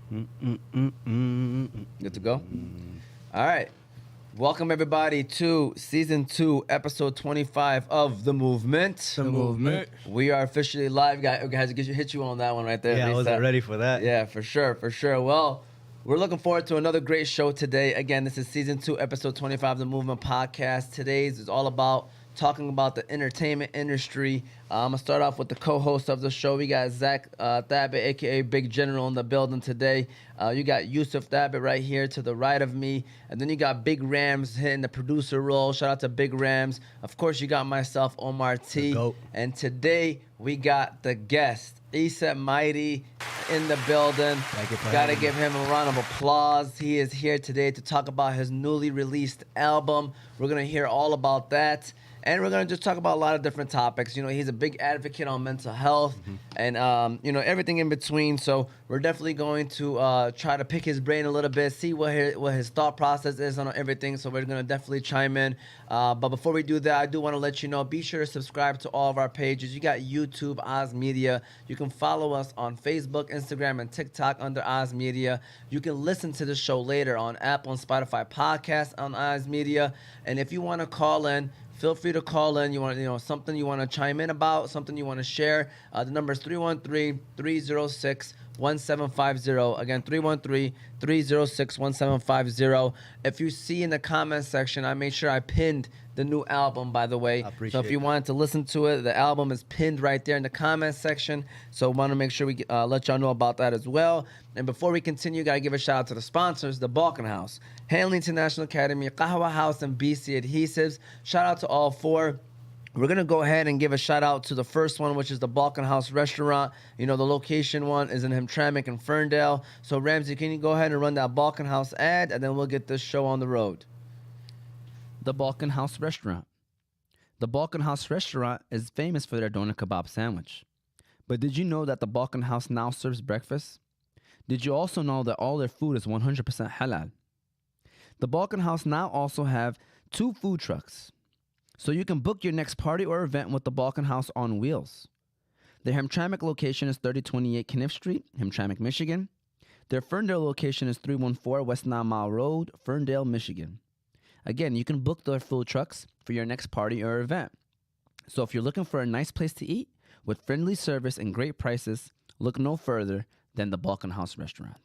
Good to go? All right. Welcome, everybody, to Season 2, Episode 25 of The Movement. The movement. We are officially live. Guys, hit you on that one right there. Yeah, I Lisa. wasn't ready for that. Yeah, for sure. Well, we're looking forward to another great show today. Again, this is Season 2, Episode 25 of The Movement Podcast. Today's is all about talking about the entertainment industry. I'm going to start off with the co-host of the show. We got Zach Thabit, a.k.a. Big General, in the building today. You got Yusuf Thabit right here to the right of me. And then you got Big Rams hitting the producer role. Shout out to Big Rams. Of course, you got myself, Omar T. And today, we got the guest, Esa Mighty, in the building. Gotta give him a round of applause. He is here today to talk about his newly released album. We're going to hear all about that. And we're going to just talk about a lot of different topics. You know, he's a big advocate on mental health and, everything in between. So we're definitely going to try to pick his brain a little bit, see what his thought process is on everything. So we're going to definitely chime in. But before we do that, I do want to let you know, be sure to subscribe to all of our pages. You got YouTube, Oz Media. You can follow us on Facebook, Instagram, and TikTok under Oz Media. You can listen to the show later on Apple and Spotify podcasts on Oz Media. And if you want to call in, feel free to call in. You want something you want to chime in about, something you want to share. The number is 313-306-1750. Again, 313-306-1750. If you see in the comments section, I made sure I pinned the new album, by the way. So if you wanted to listen to it, the album is pinned right there in the comments section. So I want to make sure we let y'all know about that as well. And before we continue, got to give a shout out to the sponsors, the Balkan House, Hanley International Academy, Qahwa House, and BC Adhesives. Shout out to all four. We're going to go ahead and give a shout out to the first one, which is the Balkan House Restaurant. You know, the location one is in hamtramck and Ferndale. So, Ramsey, can you go ahead and run that Balkan House ad, and then we'll get this show on the road. The Balkan House Restaurant. The Balkan House Restaurant is famous for their doner kebab sandwich. But did you know that the Balkan House now serves breakfast? Did you also know that all their food is 100% halal? The Balkan House now also have 2 food trucks, so you can book your next party or event with the Balkan House on wheels. Their hamtramck location is 3028 Kniff Street, Hamtramck, Michigan. Their Ferndale location is 314 West 9 Mile Road, Ferndale, Michigan. Again, you can book their food trucks for your next party or event. So if you're looking for a nice place to eat with friendly service and great prices, look no further than the Balkan House Restaurant.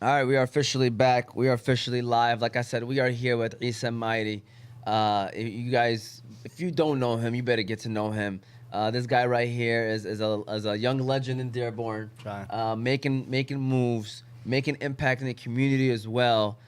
All right, we are officially back. We are officially live. Like I said, we are here with Esa Mighty. You guys, if you don't know him, you better get to know him. This guy right here is a young legend in Dearborn, making moves, making impact in the community as well.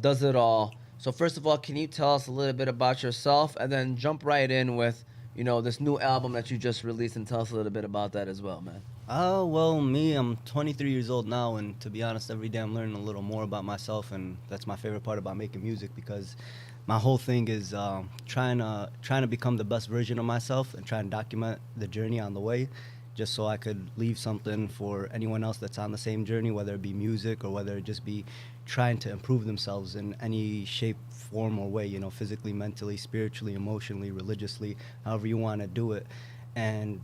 Does it all. So first of all, can you tell us a little bit about yourself, and then jump right in with, this new album that you just released, and tell us a little bit about that as well, man. Well, I'm 23 years old now, and to be honest, every day I'm learning a little more about myself, and that's my favorite part about making music, because my whole thing is trying to become the best version of myself and try and document the journey on the way, just so I could leave something for anyone else that's on the same journey, whether it be music or whether it just be trying to improve themselves in any shape, form, or way, physically, mentally, spiritually, emotionally, religiously, however you want to do it. And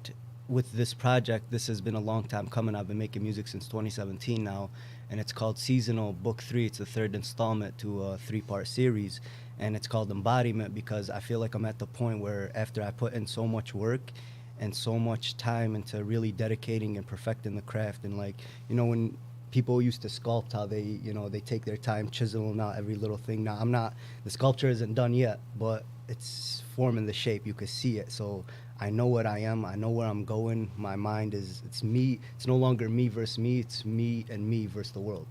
with this project, this has been a long time coming. I've been making music since 2017 now, and it's called SZNL Book III. It's the 3rd installment to a 3-part series, and it's called Embodiment because I feel like I'm at the point where after I put in so much work and so much time into really dedicating and perfecting the craft, and when people used to sculpt, how they take their time chiseling out every little thing. Now the sculpture isn't done yet, but it's forming the shape. You can see it. So I know what I am. I know where I'm going. My mind it's me. It's no longer me versus me. It's me and me versus the world,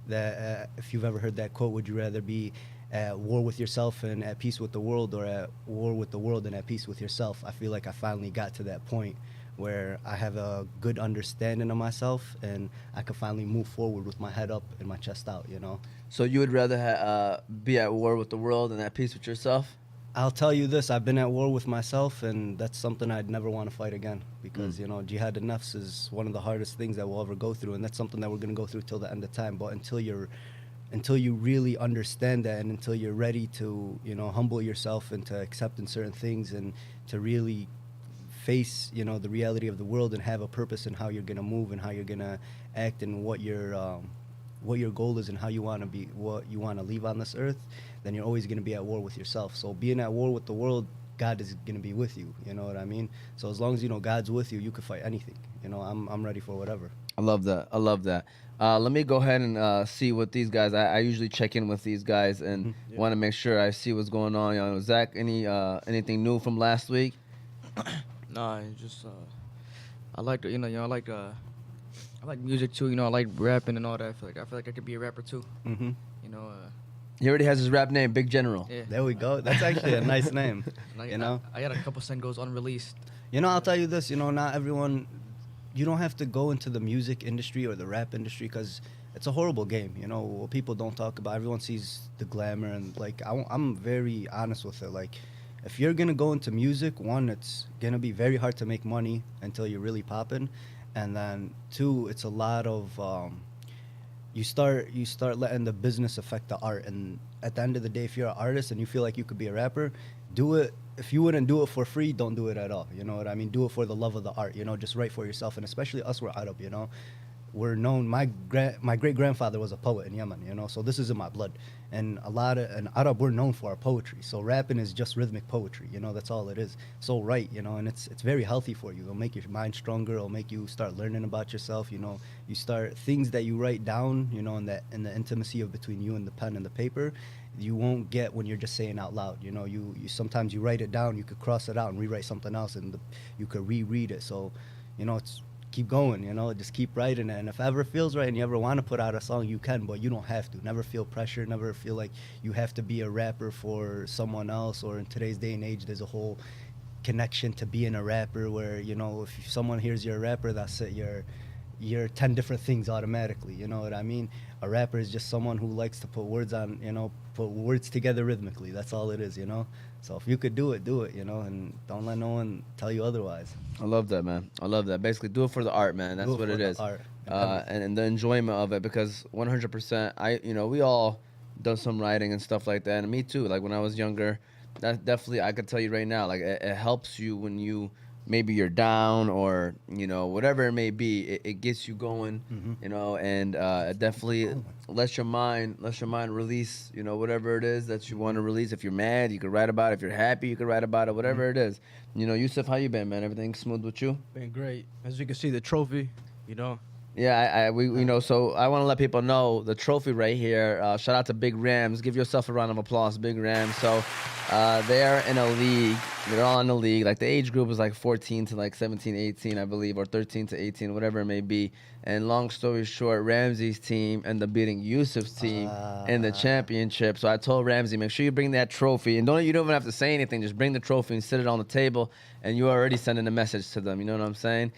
That if you've ever heard that quote, would you rather be at war with yourself and at peace with the world, or at war with the world and at peace with yourself? I feel like I finally got to that point where I have a good understanding of myself, and I can finally move forward with my head up and my chest out, So you would rather be at war with the world and at peace with yourself? I'll tell you this, I've been at war with myself, and that's something I'd never want to fight again, because, jihad al-nafs is one of the hardest things that we'll ever go through, and that's something that we're going to go through till the end of time. But until you're until you really understand that, and until you're ready to, you know, humble yourself into accepting certain things and to really face, you know, the reality of the world and have a purpose in how you're gonna move and how you're gonna act and what your goal is and how you want to be, what you want to leave on this earth, then you're always gonna be at war with yourself. So being at war with the world, God is gonna be with you. You know what I mean? So as long as you know God's with you, you can fight anything. You know, I'm ready for whatever. I love that. I love that. Let me go ahead and see what these guys. I usually check in with these guys and want to make sure I see what's going on. You know, Zach, anything new from last week? Nah, it's just I like I like music too. You know, I like rapping and all that. I feel like I could be a rapper too. Mm-hmm. You know, He already has his rap name, Big General. yeah. There we go. That's actually a nice name. Like, You know. I got a couple singles unreleased. You know, I'll tell you this. You know, not everyone. You don't have to go into the music industry or the rap industry because it's a horrible game. You know, what people don't talk about. Everyone sees the glamour and like I'm very honest with it. Like, if you're gonna go into music, one, it's gonna be very hard to make money until you're really popping, and then two, it's a lot of you start letting the business affect the art. And at the end of the day, if you're an artist and you feel like you could be a rapper, do it. If you wouldn't do it for free, don't do it at all. You know what I mean? Do it for the love of the art. You know, just write for yourself. And especially us, we're Arab. You know, we're known. My great grandfather was a poet in Yemen. You know, so this is in my blood. And Arab, we're known for our poetry. So rapping is just rhythmic poetry. You know, that's all it is. So write. You know, and it's very healthy for you. It'll make your mind stronger. It'll make you start learning about yourself. You know, you start things that you write down. You know, in the intimacy of between you and the pen and the paper, you won't get when you're just saying out loud. You know, you sometimes you write it down, you could cross it out and rewrite something else, and you could reread it. So, you know, it's keep going. You know, just keep writing it. And if ever feels right and you ever want to put out a song, you can, but you don't have to. Never feel pressure. Never feel like you have to be a rapper for someone else. Or in today's day and age, there's a whole connection to being a rapper where, you know, if someone hears you're a rapper, that's it. You're 10 different things automatically. You know what I mean? A rapper is just someone who likes to put words on, you know, put words together rhythmically. That's all it is, you know? So if you could do it, you know, and don't let no one tell you otherwise. I love that, man. I love that. Basically, do it for the art, man. That's what it is. Art. And the enjoyment of it, because 100%, we all done some writing and stuff like that, and me too. Like when I was younger, that definitely, I could tell you right now, like it helps you when maybe you're down or, you know, whatever it may be, it gets you going, you know, and it definitely lets your mind release, you know, whatever it is that you want to release. If you're mad, you could write about it. If you're happy, you could write about it, whatever it is. You know, Yusuf, how you been, man? Everything smooth with you? Been great. As you can see, the trophy, you know. Yeah, we you know, so I want to let people know the trophy right here. Shout out to Big Rams. Give yourself a round of applause, Big Rams. So they're in a league. They're all in the league. Like the age group is like 14 to like 17, 18, I believe, or 13 to 18, whatever it may be. And long story short, Ramsey's team ended up beating Yusuf's team in the championship. So I told Ramsey, make sure you bring that trophy. And you don't even have to say anything. Just bring the trophy and sit it on the table. And you're already sending a message to them. You know what I'm saying?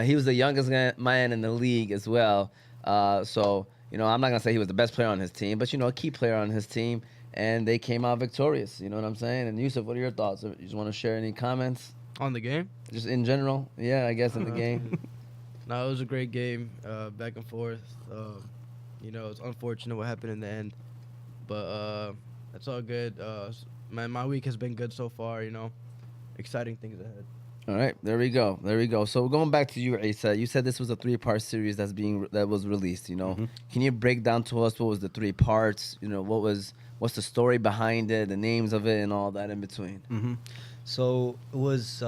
He was the youngest man in the league as well. So, you know, I'm not going to say he was the best player on his team, but, you know, a key player on his team. And they came out victorious. You know what I'm saying? And Yusuf, what are your thoughts? You just want to share any comments? On the game? Just in general? Yeah, I guess in the game. No, it was a great game, back and forth. You know, it's unfortunate what happened in the end, but it's all good. My week has been good so far, you know. Exciting things ahead. All right, there we go. So going back to you, Esa, you said this was a 3-part series that was released. You know, can you break down to us what was the 3 parts? You know, what's the story behind it, the names of it, and all that in between? So it was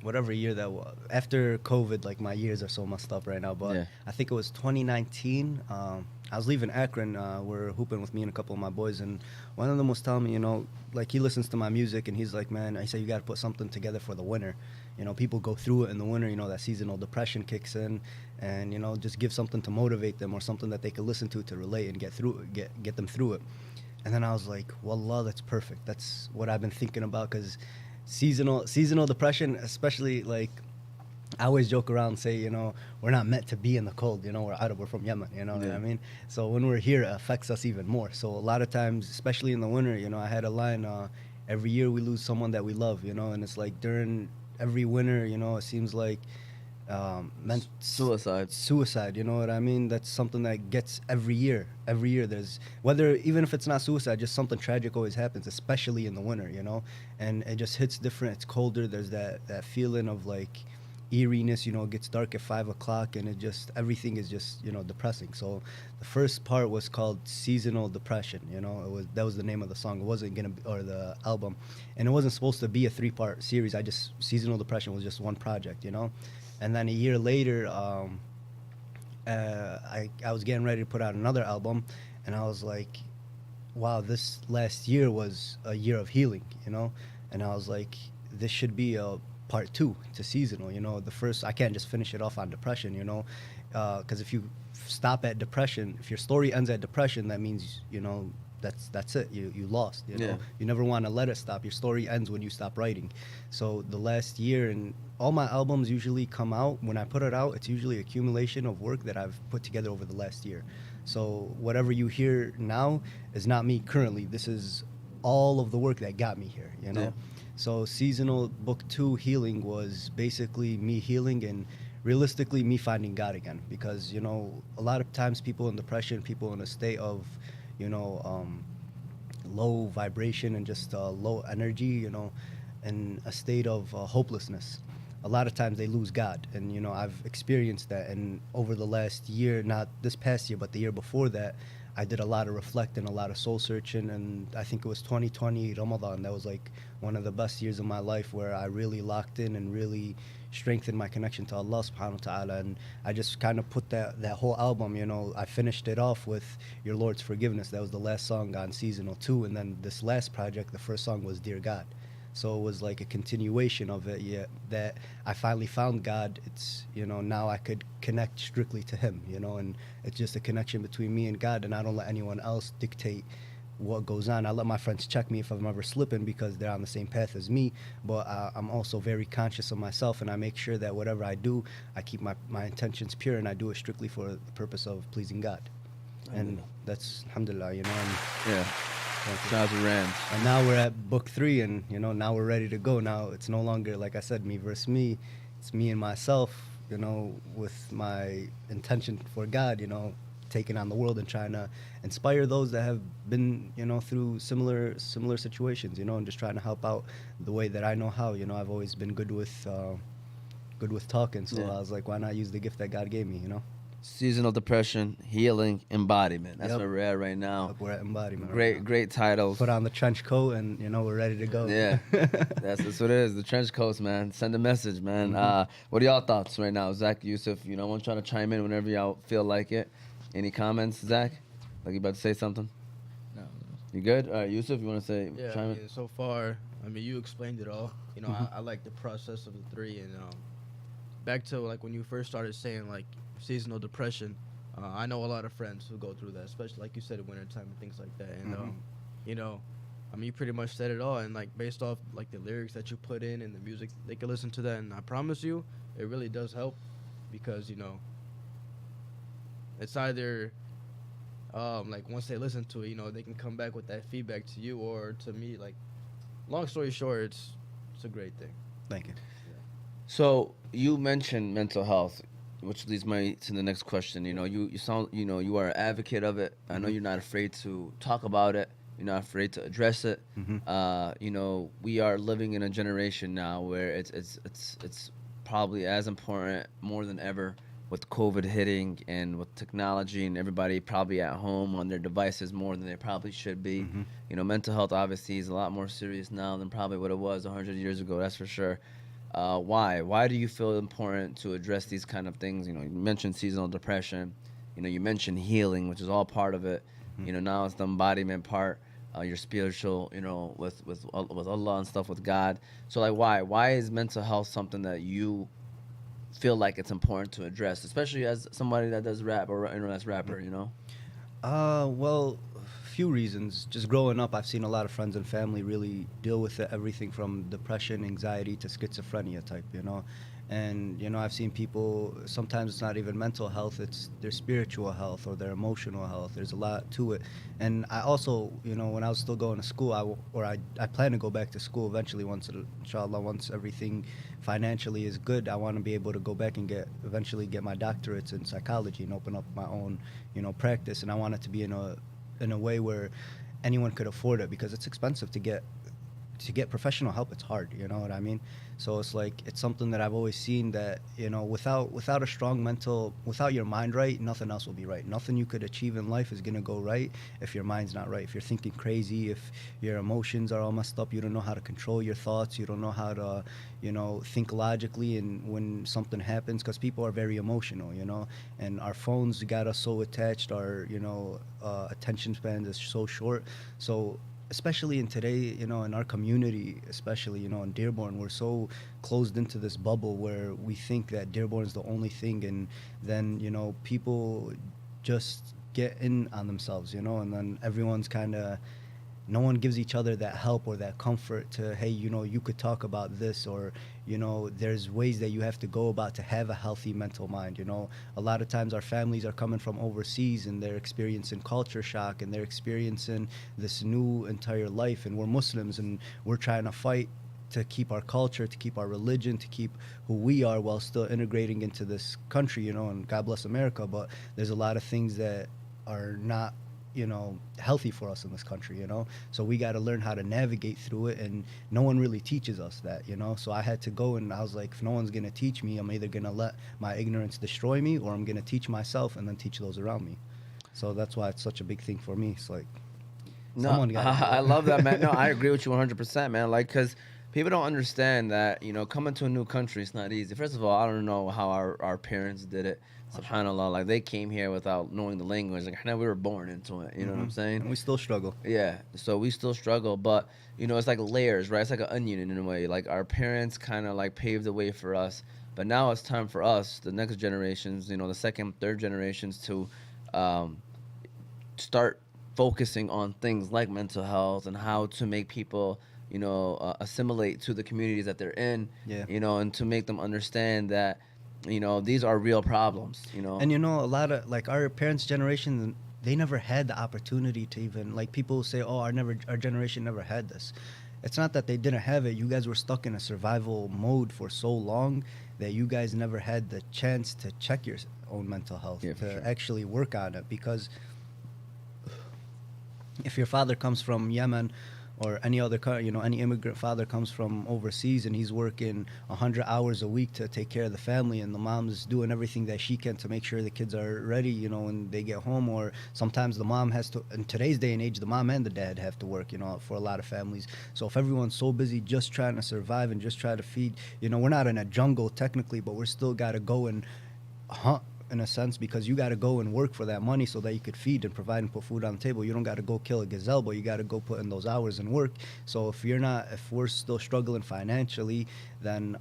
whatever year that was. After COVID, like my years are so messed up right now, but Yeah. I think it was 2019. I was leaving Akron. We're hooping with me and a couple of my boys, and one of them was telling me, you know, like he listens to my music, and he's like, man, I said, you got to put something together for the winter. You know, people go through it in the winter, you know, that seasonal depression kicks in, and, you know, just give something to motivate them or something that they can listen to relate and get them through it. And then I was like, wallah, that's perfect. That's what I've been thinking about, because seasonal depression, especially, like, I always joke around and say, you know, we're not meant to be in the cold. You know, we're from Yemen, you know what I mean? So when we're here, it affects us even more. So a lot of times, especially in the winter, you know, I had a line, every year we lose someone that we love, you know, and it's like during every winter, you know, it seems like suicide, you know what I mean? That's something that gets every year. Every year there's, whether, even if it's not suicide, just something tragic always happens, especially in the winter, you know? And it just hits different. It's colder. There's that feeling of like eeriness, you know. It gets dark at 5 o'clock, and it just, everything is just, you know, depressing. So the first part was called Seasonal Depression, you know. That was the name of the song. It wasn't gonna be, or the album, and it wasn't supposed to be a 3-part series. Seasonal Depression was just one project, you know. And then a year later, I was getting ready to put out another album, and I was like, wow, this last year was a year of healing, you know. And I was like, this should be a part 2 to Seasonal, you know. The first, I can't just finish it off on depression, you know, because if you stop at depression, if your story ends at depression, that means, you know, that's it. You lost, you know. Yeah. You never want to let it stop. Your story ends when you stop writing. So the last year, and all my albums usually come out, when I put it out, it's usually accumulation of work that I've put together over the last year. So whatever you hear now is not me currently. This is all of the work that got me here, you know. Yeah. So Seasonal Book 2, Healing, was basically me healing and realistically me finding God again. Because, you know, a lot of times people in depression, people in a state of, you know, low vibration and just low energy, you know, and a state of hopelessness. A lot of times they lose God. And, you know, I've experienced that. And over the last year, not this past year, but the year before that, I did a lot of reflecting, a lot of soul searching. And I think it was 2020, Ramadan. That was like one of the best years of my life, where I really locked in and really strengthened my connection to Allah subhanahu wa ta'ala. And I just kind of put that whole album, you know, I finished it off with Your Lord's Forgiveness. That was the last song on Seasonal 2. And then this last project, the first song was Dear God. So it was like a continuation of it, yeah, that I finally found God. It's, you know, now I could connect strictly to Him, you know, and it's just a connection between me and God, and I don't let anyone else dictate what goes on. I let my friends check me if I'm ever slipping, because they're on the same path as me, but I'm also very conscious of myself, and I make sure that whatever I do, I keep my intentions pure, and I do it strictly for the purpose of pleasing God. And that's, alhamdulillah, you know. And Yeah. Shout out to Rams. And now we're at Book 3, and, you know, now we're ready to go. Now it's no longer, like I said, me versus me. It's me and myself, you know, with my intention for God, you know, taking on the world and trying to inspire those that have been, you know, through similar situations, you know, and just trying to help out the way that I know how. You know, I've always been good with talking, so Yeah. I was like, why not use the gift that God gave me, you know? Seasonal Depression, Healing, Embodiment. That's Yep. where we're at right now. We're at Embodiment. Great titles. Put on the trench coat, and, you know, we're ready to go. Yeah, that's what it is. The trench coats, man. Send a message, man. What are y'all thoughts right now, Zach, Yusuf? You know, I'm trying to chime in whenever y'all feel like it. Any comments, Zach? Like you about to say something? No. You good? All right, Yusuf, you want to say? Yeah, Chime in? yeah, so far, I mean, you explained it all. You know, I like the process of the 3, and back to like when you first started saying like seasonal depression. I know a lot of friends who go through that, especially like you said, in wintertime and things like that. And you know, I mean, you pretty much said it all. And like based off like the lyrics that you put in and the music, they can listen to that. And I promise you, it really does help, because you know, it's either like once they listen to it, you know, they can come back with that feedback to you or to me. Like, long story short, it's a great thing. Thank you. So you mentioned mental health, which leads me to the next question. You know, you sound, you know, you are an advocate of it. I know you're not afraid to talk about it. You're not afraid to address it. You know, we are living in a generation now where it's probably as important, more than ever, with COVID hitting and with technology and everybody probably at home on their devices more than they probably should be. You know, mental health obviously is a lot more serious now than probably what it was 100 years ago. That's for sure. Why? Why do you feel important to address these kind of things? You know, you mentioned seasonal depression. You know, you mentioned healing, which is all part of it. You know, now it's the embodiment part. Your spiritual, you know, with Allah and stuff, with God. So, like, why? Why is mental health something that you feel like it's important to address, especially as somebody that does rap or, you know, that's rapper, you know? Well, few reasons. Just growing up, I've seen a lot of friends and family really deal with it, everything from depression, anxiety to schizophrenia type, you know. And you know, I've seen people, sometimes it's not even mental health, it's their spiritual health or their emotional health. There's a lot to it. And I also, you know, when I was still going to school, I plan to go back to school eventually once inshallah, once everything financially is good. I want to be able to go back and eventually get my doctorates in psychology and open up my own, you know, practice. And I want it to be in a way where anyone could afford it, because it's expensive to get professional help. It's hard, you know what I mean? So it's like, it's something that I've always seen that, you know, without a strong without your mind right, nothing else will be right. Nothing you could achieve in life is gonna go right if your mind's not right. If you're thinking crazy, if your emotions are all messed up, you don't know how to control your thoughts, you don't know how to, you know, think logically. And when something happens, because people are very emotional, you know, and our phones got us so attached, our, you know, attention span is so short. So especially in today, you know, in our community, especially, you know, in Dearborn, we're so closed into this bubble where we think that Dearborn is the only thing, and then, you know, people just get in on themselves, you know, and then everyone's kind of, no one gives each other that help or that comfort to, hey, you know, you could talk about this, or, you know, there's ways that you have to go about to have a healthy mental mind. You know, a lot of times our families are coming from overseas and they're experiencing culture shock and they're experiencing this new entire life, and we're Muslims and we're trying to fight to keep our culture, to keep our religion, to keep who we are while still integrating into this country, you know, and God bless America. But there's a lot of things that are not, you know, healthy for us in this country, you know, so we got to learn how to navigate through it, and no one really teaches us that, you know. So I had to go, and I was like, if no one's gonna teach me, I'm either gonna let my ignorance destroy me, or I'm gonna teach myself and then teach those around me. So that's why it's such a big thing for me. It's like, No, someone got I love that, man. No, I agree with you 100%, man. Like, because people don't understand that, you know, coming to a new country, it's not easy. First of all, I don't know how our parents did it. SubhanAllah, like, they came here without knowing the language. Like, we were born into it, you know what I'm saying? And we still struggle. Yeah, so we still struggle, but, you know, it's like layers, right? It's like an onion in a way. Like, our parents kind of, like, paved the way for us, but now it's time for us, the next generations, you know, the second, third generations, to start focusing on things like mental health and how to make people, you know, assimilate to the communities that they're in, Yeah. you know, and to make them understand that, you know, these are real problems, you know. And you know, a lot of, like, our parents' generation, they never had the opportunity to even, like, people say, oh, our generation never had this. It's not that they didn't have it. You guys were stuck in a survival mode for so long that you guys never had the chance to check your own mental health, Yeah, for to sure. actually work on it. Because if your father comes from Yemen, or any other, you know, any immigrant father comes from overseas and he's working 100 hours a week to take care of the family, and the mom's doing everything that she can to make sure the kids are ready, you know, when they get home. Or sometimes the mom has to, in today's day and age, the mom and the dad have to work, you know, for a lot of families. So if everyone's so busy just trying to survive and just try to feed, you know, we're not in a jungle technically, but we're still got to go and hunt, in a sense, because you got to go and work for that money so that you could feed and provide and put food on the table. You don't got to go kill a gazelle, but you got to go put in those hours and work. So if we're still struggling financially, then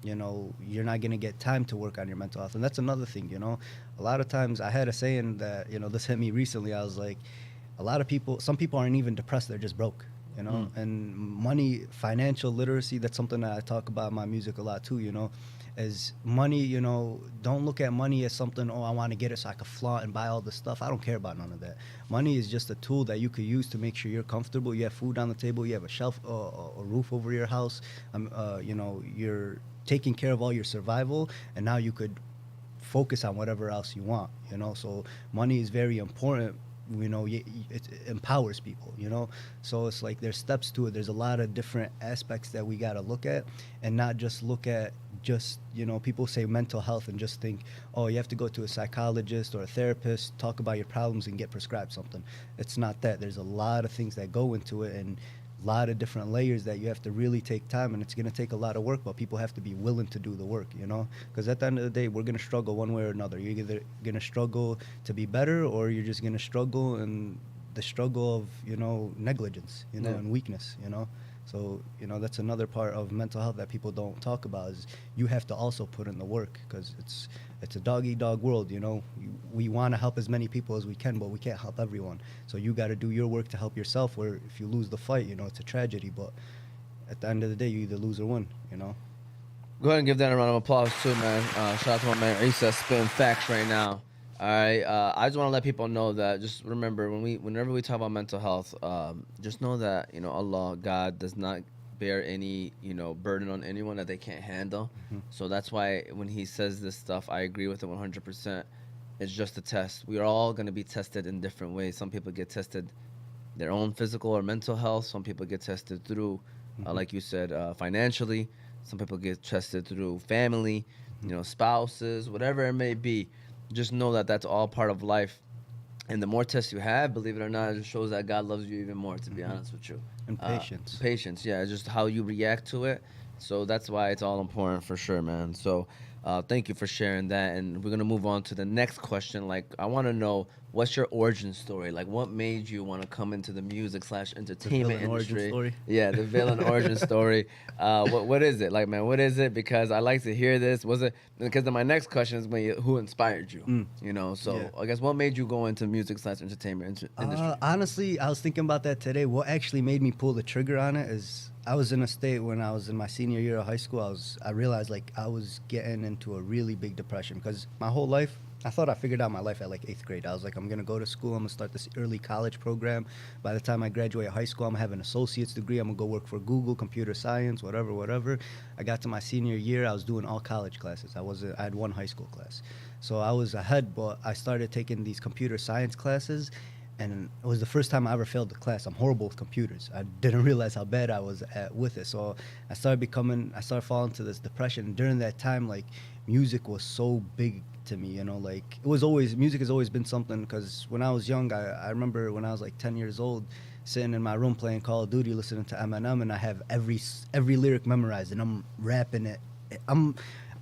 you know, you're not gonna get time to work on your mental health. And that's another thing, you know. A lot of times, I had a saying that, you know, this hit me recently. I was like, some people aren't even depressed; they're just broke. You know, and money, financial literacy, that's something that I talk about in my music a lot too, you know, as money, you know, don't look at money as something, oh, I want to get it so I can flaunt and buy all this stuff. I don't care about none of that. Money is just a tool that you could use to make sure you're comfortable, you have food on the table, you have a shelf, a roof over your house, you know, you're taking care of all your survival, and now you could focus on whatever else you want, you know. So money is very important, you know. It empowers people, you know. So it's like there's steps to it. There's a lot of different aspects that we got to look at, and not just look at just, you know, people say mental health and just think, oh, you have to go to a psychologist or a therapist, talk about your problems and get prescribed something. It's not that. There's a lot of things that go into it, and a lot of different layers that you have to really take time, and it's going to take a lot of work, but people have to be willing to do the work, you know, because at the end of the day, we're going to struggle one way or another. You're either going to struggle to be better, or you're just going to struggle in the struggle of, you know, negligence, you know, Yeah. and weakness, you know. So, you know, that's another part of mental health that people don't talk about, is you have to also put in the work, because it's a dog-eat-dog world, you know. We want to help as many people as we can, but we can't help everyone. So you got to do your work to help yourself, or if you lose the fight, you know, it's a tragedy. But at the end of the day, you either lose or win, you know. Go ahead and give that a round of applause too, man. Shout out to my man Esa spitting facts right now. All right, I just want to let people know that just remember whenever we talk about mental health, just know that Allah, God, does not bear any burden on anyone that they can't handle. So that's why when He says this stuff, I agree with it 100%. It's just a test. We are all going to be tested in different ways. Some people get tested their own physical or mental health. Some people get tested through, like you said, financially. Some people get tested through family, spouses, whatever it may be. Just know that that's all part of life. And the more tests you have, believe it or not, it just shows that God loves you even more, to be honest with you. And patience. Patience, yeah. It's just how you react to it. So that's why it's all important for sure, man. So thank you for sharing that. And we're going to move on to the next question. Like, I want to know, what's your origin story? Like, what made you want to come into the music/entertainment villain origin industry? story? Yeah, the villain origin story. What is it? Like, man, what is it? Because I like to hear this. Was it because then my next question is who inspired you? So Yeah. I guess what made you go into music/entertainment industry? Honestly, I was thinking about that today. What actually made me pull the trigger on it is I was in a state when I was in my senior year of high school. I realized like I was getting into a really big depression because my whole life I thought I figured out my life at like 8th grade. I was like, I'm gonna go to school. I'm gonna start this early college program. By the time I graduate high school, I'm gonna have an associate's degree. I'm gonna go work for Google, computer science, whatever. I got to my senior year. I was doing all college classes. I had one high school class, so I was ahead. But I started taking these computer science classes. And it was the first time I ever failed the class. I'm horrible with computers. I didn't realize how bad I was with it. So I started falling into this depression. And during that time, like, music was so big to me, like, music has always been something, because when I was young, I remember when I was like 10 years old, sitting in my room playing Call of Duty, listening to Eminem, and I have every lyric memorized, and I'm rapping it.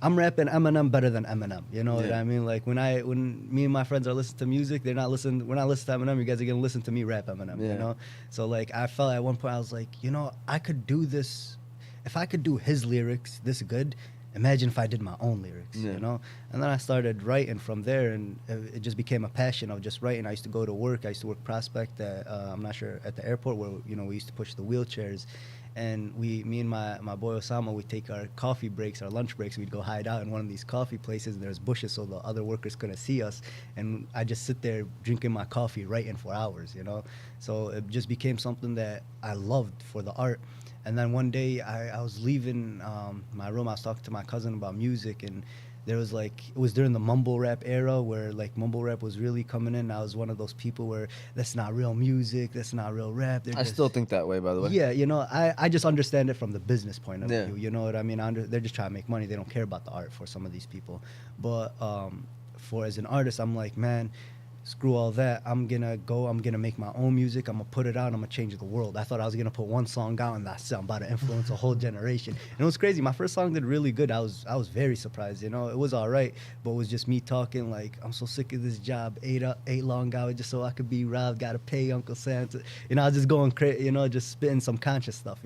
I'm rapping Eminem better than Eminem. You know what I mean? Like when me and my friends are listening to music, we're not listening to Eminem. You guys are gonna listen to me rap Eminem. Yeah. So like I felt at one point I was like, I could do this. If I could do his lyrics this good, imagine if I did my own lyrics. Yeah. And then I started writing from there, and it just became a passion of just writing. I used to go to work. I used to work prospect at I'm not sure, at the airport, where we used to push the wheelchairs. And me and my boy Osama, we'd take our coffee breaks, our lunch breaks, we'd go hide out in one of these coffee places, and there's bushes so the other workers couldn't see us. And I just sit there drinking my coffee, writing for hours, So it just became something that I loved for the art. And then one day I was leaving my room, I was talking to my cousin about music, and there was it was during the mumble rap era where like mumble rap was really coming in. I was one of those people where that's not real music, that's not real rap. I still think that way, by the way. Yeah, I just understand it from the business point of Yeah. view. You know what I mean? They're just trying to make money. They don't care about the art for some of these people. But for as an artist, I'm like, man, screw all that. I'm gonna make my own music. I'm gonna put it out. I'm gonna change the world. I thought I was gonna put one song out and that's it. I'm about to influence a whole generation. And it was crazy. My first song did really good. I was very surprised. It was all right, but it was just me talking like, I'm so sick of this job. 8 long hours just so I could be robbed. Gotta pay Uncle Santa. I was just going crazy. Just spitting some conscious stuff.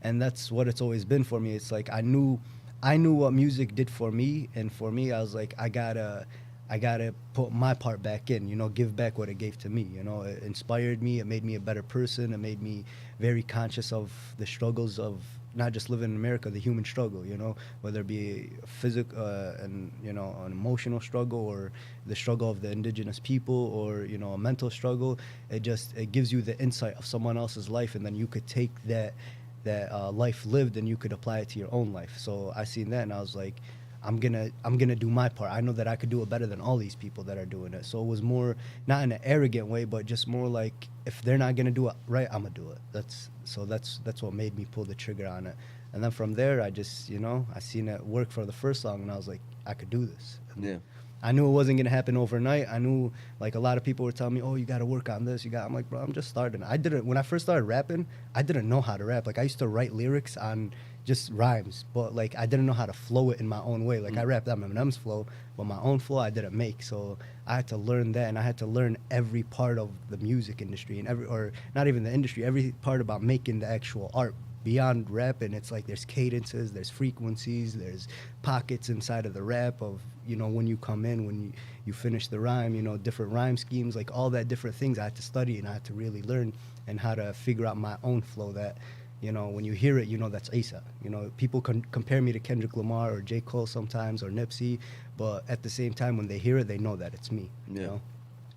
And that's what it's always been for me. It's like I knew what music did for me, and for me, I was like, I gotta put my part back in, give back what it gave to me. It inspired me. It made me a better person. It made me very conscious of the struggles of not just living in America, the human struggle, whether it be physical and, an emotional struggle, or the struggle of the indigenous people, or, a mental struggle. It gives you the insight of someone else's life, and then you could take that life lived and you could apply it to your own life. So I seen that and I was like, I'm gonna do my part. I know that I could do it better than all these people that are doing it. So it was more not in an arrogant way, but just more like, if they're not gonna do it right, I'm gonna do it. That's what made me pull the trigger on it. And then from there, I just I seen it work for the first song, and I was like, I could do this. Yeah. I knew it wasn't gonna happen overnight. I knew like a lot of people were telling me, oh, you gotta work on this. I'm like, bro, I'm just starting. When I first started rapping, I didn't know how to rap. Like I used to write lyrics on just rhymes, but like I didn't know how to flow it in my own way. Like I rapped Eminem's flow, but my own flow I didn't make. So I had to learn that, and I had to learn every part of the music industry, and or not even the industry, every part about making the actual art. Beyond rapping, it's like there's cadences, there's frequencies, there's pockets inside of the rap of, when you come in, when you finish the rhyme, different rhyme schemes, like all that different things I had to study, and I had to really learn, and how to figure out my own flow that you know, when you hear it, you know that's Esa. You know, people compare me to Kendrick Lamar or J. Cole sometimes or Nipsey, but at the same time, when they hear it, they know that it's me. Yeah. You know?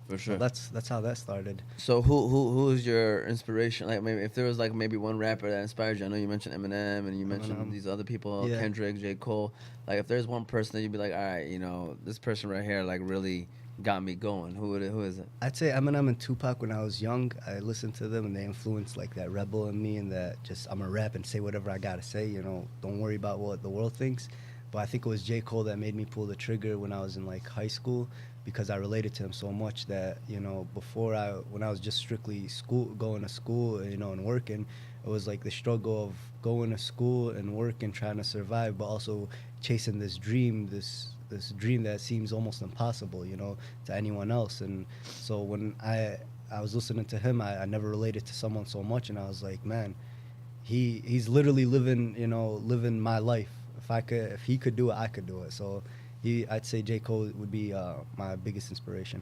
For sure. So that's how that started. So who is your inspiration? Like maybe if there was like maybe one rapper that inspired you. I know you mentioned Eminem and you mentioned Eminem. these other people, Yeah. Kendrick, J. Cole. Like if there's one person that you'd be like, all right, you know, this person right here like really got me going. Who is it? I'd say Eminem and Tupac when I was young. I listened to them and they influenced like that rebel in me and that just I'm gonna rap and say whatever I gotta say. You know, don't worry about what the world thinks. But I think it was J. Cole that made me pull the trigger when I was in like high school because I related to him so much that, you know, when I was just strictly going to school, you know, and working, it was like the struggle of going to school and work and trying to survive, but also chasing this dream, this dream that seems almost impossible, you know, to anyone else. And so when I was listening to him, I never related to someone so much, and I was like, man, he's literally living my life. If he could do it, I could do it. So I'd say J. Cole would be my biggest inspiration.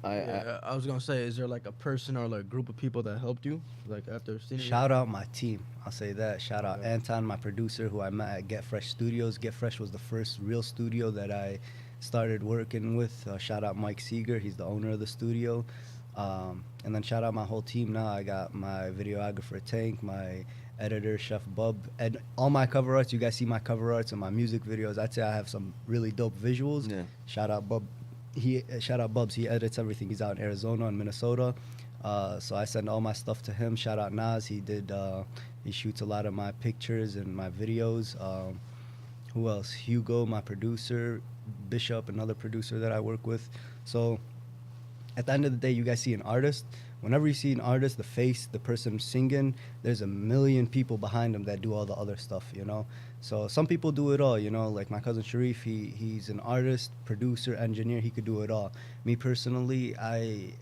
I was gonna say, is there like a person or like a group of people that helped you, like after seeing it? Shout out my team. I'll say that. Shout out Anton, my producer, who I met at Get Fresh Studios. Get Fresh was the first real studio that I started working with. Shout out Mike Seeger. He's the owner of the studio. And then shout out my whole team now. I got my videographer Tank, my editor Chef Bub, and all my cover arts. You guys see my cover arts and my music videos. I'd say I have some really dope visuals. Yeah. Shout out Bub. Shout out Bubs. He edits everything. He's out in Arizona and Minnesota. So I send all my stuff to him. Shout out Nas. He shoots a lot of my pictures and my videos. Who else? Hugo, my producer. Bishop, another producer that I work with. So at the end of the day, you guys see an artist. Whenever you see an artist, the face, the person singing, there's a million people behind them that do all the other stuff, you know? So some people do it all, you know? Like my cousin Sharif, he's an artist, producer, engineer. He could do it all. Me personally, I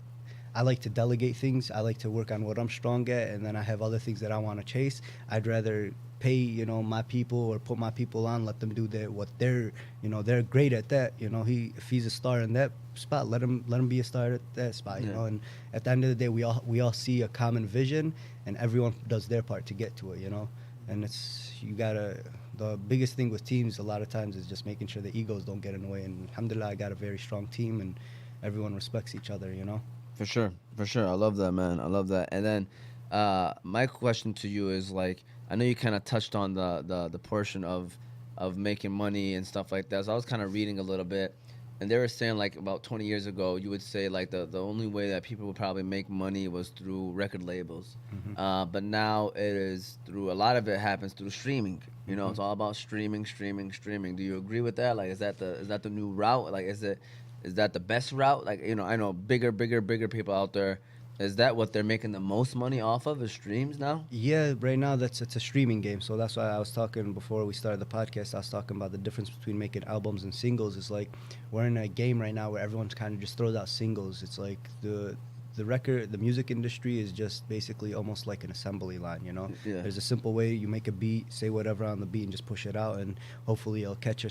like to delegate things. I like to work on what I'm strong at, and then I have other things that I want to chase. I'd rather pay, you know, my people or put my people on, let them do what they're, you know, they're great at that. You know, if he's a star in that spot, let him be a star at that spot, you know. And at the end of the day, we all see a common vision, and everyone does their part to get to it, you know. And the biggest thing with teams a lot of times is just making sure the egos don't get in the way. And alhamdulillah, I got a very strong team, and everyone respects each other, you know. For sure. I love that, man. I love that. And then my question to you is like, I know you kind of touched on the portion of making money and stuff like that. So I was kind of reading a little bit, and they were saying like about 20 years ago, you would say like the only way that people would probably make money was through record labels. Mm-hmm. But now it is a lot of it happens through streaming. You know, it's all about streaming. Do you agree with that? Like, is that the new route? Like, is that the best route? Like, you know, I know bigger people out there. Is that what they're making the most money off of, is streams now? Yeah, right now it's a streaming game. So that's why I was talking before we started the podcast. I was talking about the difference between making albums and singles. It's like we're in a game right now where everyone's kind of just throws out singles. It's like the music industry is just basically almost like an assembly line, you know? Yeah. There's a simple way you make a beat, say whatever on the beat, and just push it out, and hopefully it'll catch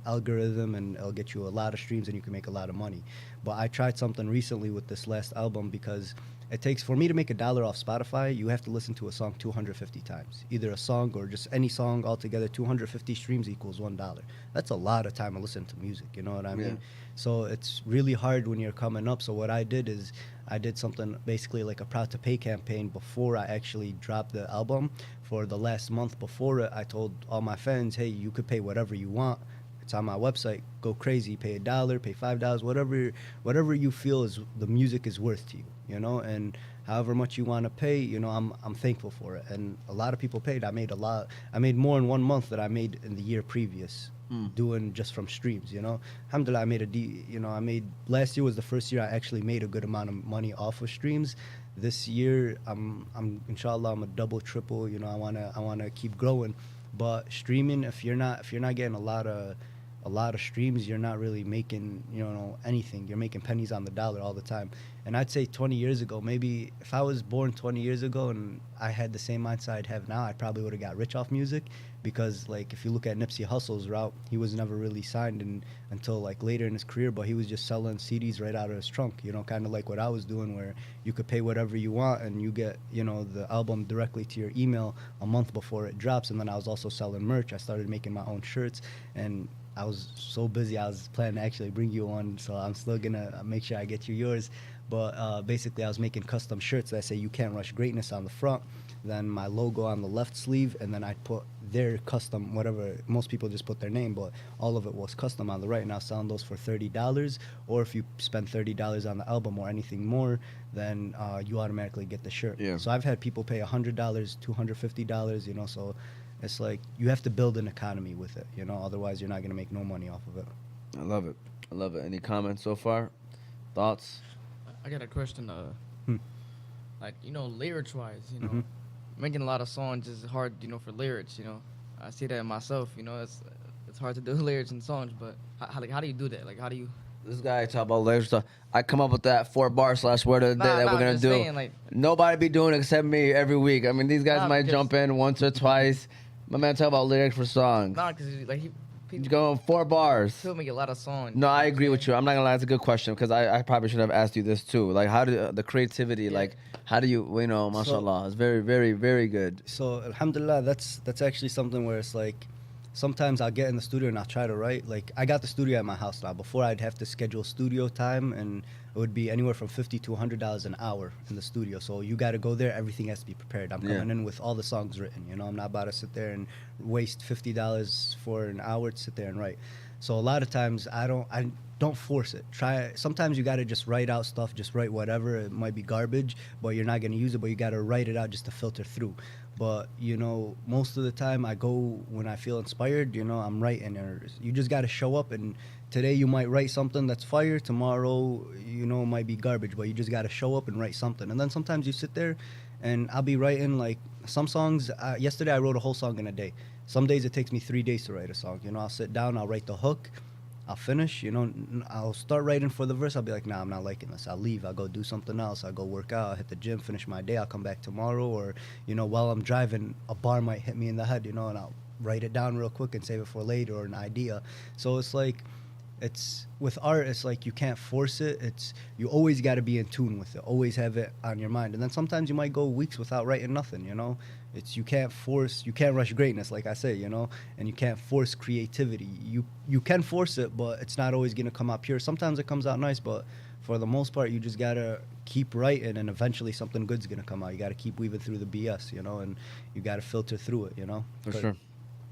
algorithm, and it'll get you a lot of streams, and you can make a lot of money. But I tried something recently with this last album because it takes, for me to make $1 off Spotify, you have to listen to a song 250 times. Either a song or just any song altogether, 250 streams equals $1. That's a lot of time to listen to music, you know what I mean? Yeah. So it's really hard when you're coming up. So what I did is I did something basically like a Proud to Pay campaign before I actually dropped the album. For the last month before it, I told all my fans, hey, you could pay whatever you want. It's on my website. Go crazy. Pay $1, pay $5, whatever you feel is the music is worth to you, you know. And however much you want to pay, you know, I'm thankful for it. And a lot of people paid. I made more in 1 month than I made in the year previous, doing just from streams, you know. Alhamdulillah, I made last year was the first year I actually made a good amount of money off of streams. This year, I'm inshallah, I'm a double, triple. You know, I wanna keep growing. But streaming, if you're not getting a lot of streams, you're not really making, you know, anything. You're making pennies on the dollar all the time. And I'd say 20 years ago, maybe if I was born 20 years ago and I had the same mindset I'd have now, I probably would have got rich off music. Because like if you look at Nipsey Hussle's route, he was never really signed until like later in his career, but he was just selling CDs right out of his trunk, you know, kind of like what I was doing, where you could pay whatever you want and you get, you know, the album directly to your email a month before it drops. And then I was also selling merch. I started making my own shirts, and I was so busy, I was planning to actually bring you one, so I'm still gonna make sure I get you yours. But basically I was making custom shirts that say "You Can't Rush Greatness" on the front, then my logo on the left sleeve, and then I'd put their custom, whatever, most people just put their name, but all of it was custom on the right, and I was selling those for $30, or if you spend $30 on the album or anything more, then you automatically get the shirt. Yeah. So I've had people pay $100, $250, you know, so it's like you have to build an economy with it, you know, otherwise you're not going to make no money off of it. I love it. I love it. Any comments so far? Thoughts? I got a question. Like, you know, lyrics wise, you know, Mhm. making a lot of songs is hard, you know, for lyrics. You know, I see that in myself. You know, it's hard to do lyrics and songs, but how do you do that? Like, how do you? This guy talk about lyrics stuff. I come up with that 4-bar/word of the day that we're I'm gonna just do. saying, like, Nobody be doing it except me every week. I mean, these guys Nah, might because- jump in once or twice. My man talk about lyrics for songs. nah, because like He's people going 4 bars. still make a lot of songs. No, I agree with you. I'm not gonna lie, it's a good question because I probably should have asked you this too. Like, how do the creativity? Yeah. Like, how do you? You know, mashallah, it's very, very, very good. So alhamdulillah, that's actually something where it's like sometimes I'll get in the studio and I'll try to write. Like I got the studio at my house now. Before I'd have to schedule studio time, and it would be anywhere from $50 to $100 an hour in the studio. So you got to go there. Everything has to be prepared. I'm Yeah. coming in with all the songs written. You know, I'm not about to sit there and waste $50 for an hour to sit there and write. So a lot of times I don't force it. Sometimes you got to just write out stuff. Just write whatever. It might be garbage, but you're not gonna use it. But you got to write it out just to filter through. But you know, most of the time I go when I feel inspired. You know, I'm writing, or you just got to show up. And today you might write something that's fire. Tomorrow, you know, it might be garbage. But you just got to show up and write something. And then sometimes you sit there, and I'll be writing like some songs. Yesterday I wrote a whole song in a day. Some days it takes me 3 days to write a song. You know, I'll sit down, I'll write the hook, I'll finish, you know, I'll start writing for the verse. I'll be like, nah, I'm not liking this. I'll leave. I'll go do something else. I'll go work out. I'll hit the gym, finish my day. I'll come back tomorrow. Or, you know, while I'm driving, a bar might hit me in the head, you know, and I'll write it down real quick and save it for later, or an idea. So it's like, it's with art, it's like you can't force it. It's you always got to be in tune with it. Always have it on your mind. And then sometimes you might go weeks without writing nothing, you know. It's you can't rush greatness, like I say, you know, and you can't force creativity. You can force it, but it's not always gonna come out pure. Sometimes it comes out nice, but for the most part, you just gotta keep writing, and eventually something good's gonna come out. You gotta keep weaving through the BS, you know, and you gotta filter through it, you know.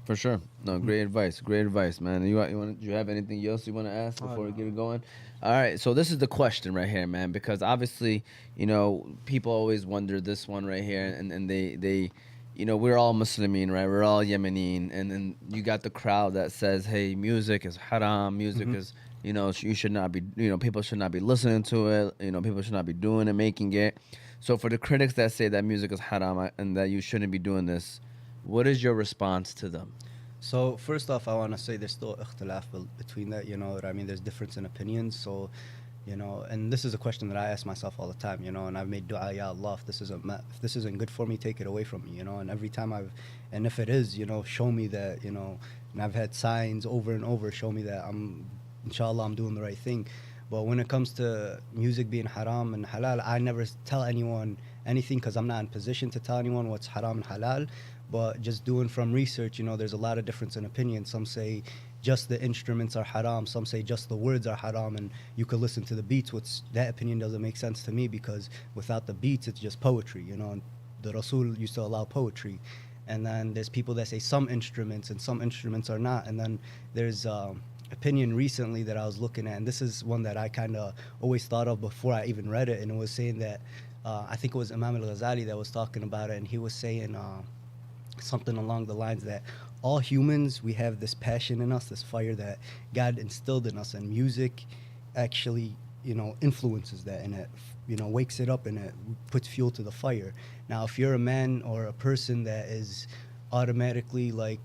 For sure. No, great advice. Great advice, man. Do you have anything else you want to ask before we get it going? All right. So this is the question right here, man, because obviously, you know, people always wonder this one right here, and they you know, we're all Muslimin, right? We're all Yemeni, and then you got the crowd that says, hey, music is haram, music is, you know, you should not be, you know, people should not be listening to it, you know, people should not be doing it, making it. So for the critics that say that music is haram and that you shouldn't be doing this, what is your response to them? So first off, I want to say there's still ikhtilaf between that, you know what I mean? There's difference in opinions. So, you know, and this is a question that I ask myself all the time, you know, and I've made dua, ya Allah, if this isn't good for me, take it away from me, you know, and every time and if it is, you know, show me that, you know, and I've had signs over and over, show me that inshallah, I'm doing the right thing. But when it comes to music being haram and halal, I never tell anyone anything because I'm not in position to tell anyone what's haram and halal. But just doing from research, you know, there's a lot of difference in opinion. Some say just the instruments are haram. Some say just the words are haram, and you could listen to the beats. That opinion doesn't make sense to me, because without the beats, it's just poetry, you know. And the Rasul used to allow poetry. And then there's people that say some instruments and some instruments are not. And then there's opinion recently that I was looking at, and this is one that I kind of always thought of before I even read it, and it was saying that I think it was Imam al-Ghazali that was talking about it, and he was saying something along the lines that all humans, we have this passion in us, this fire that God instilled in us, and music actually, you know, influences that, and it, you know, wakes it up, and it puts fuel to the fire. Now, if you're a man or a person that is automatically like,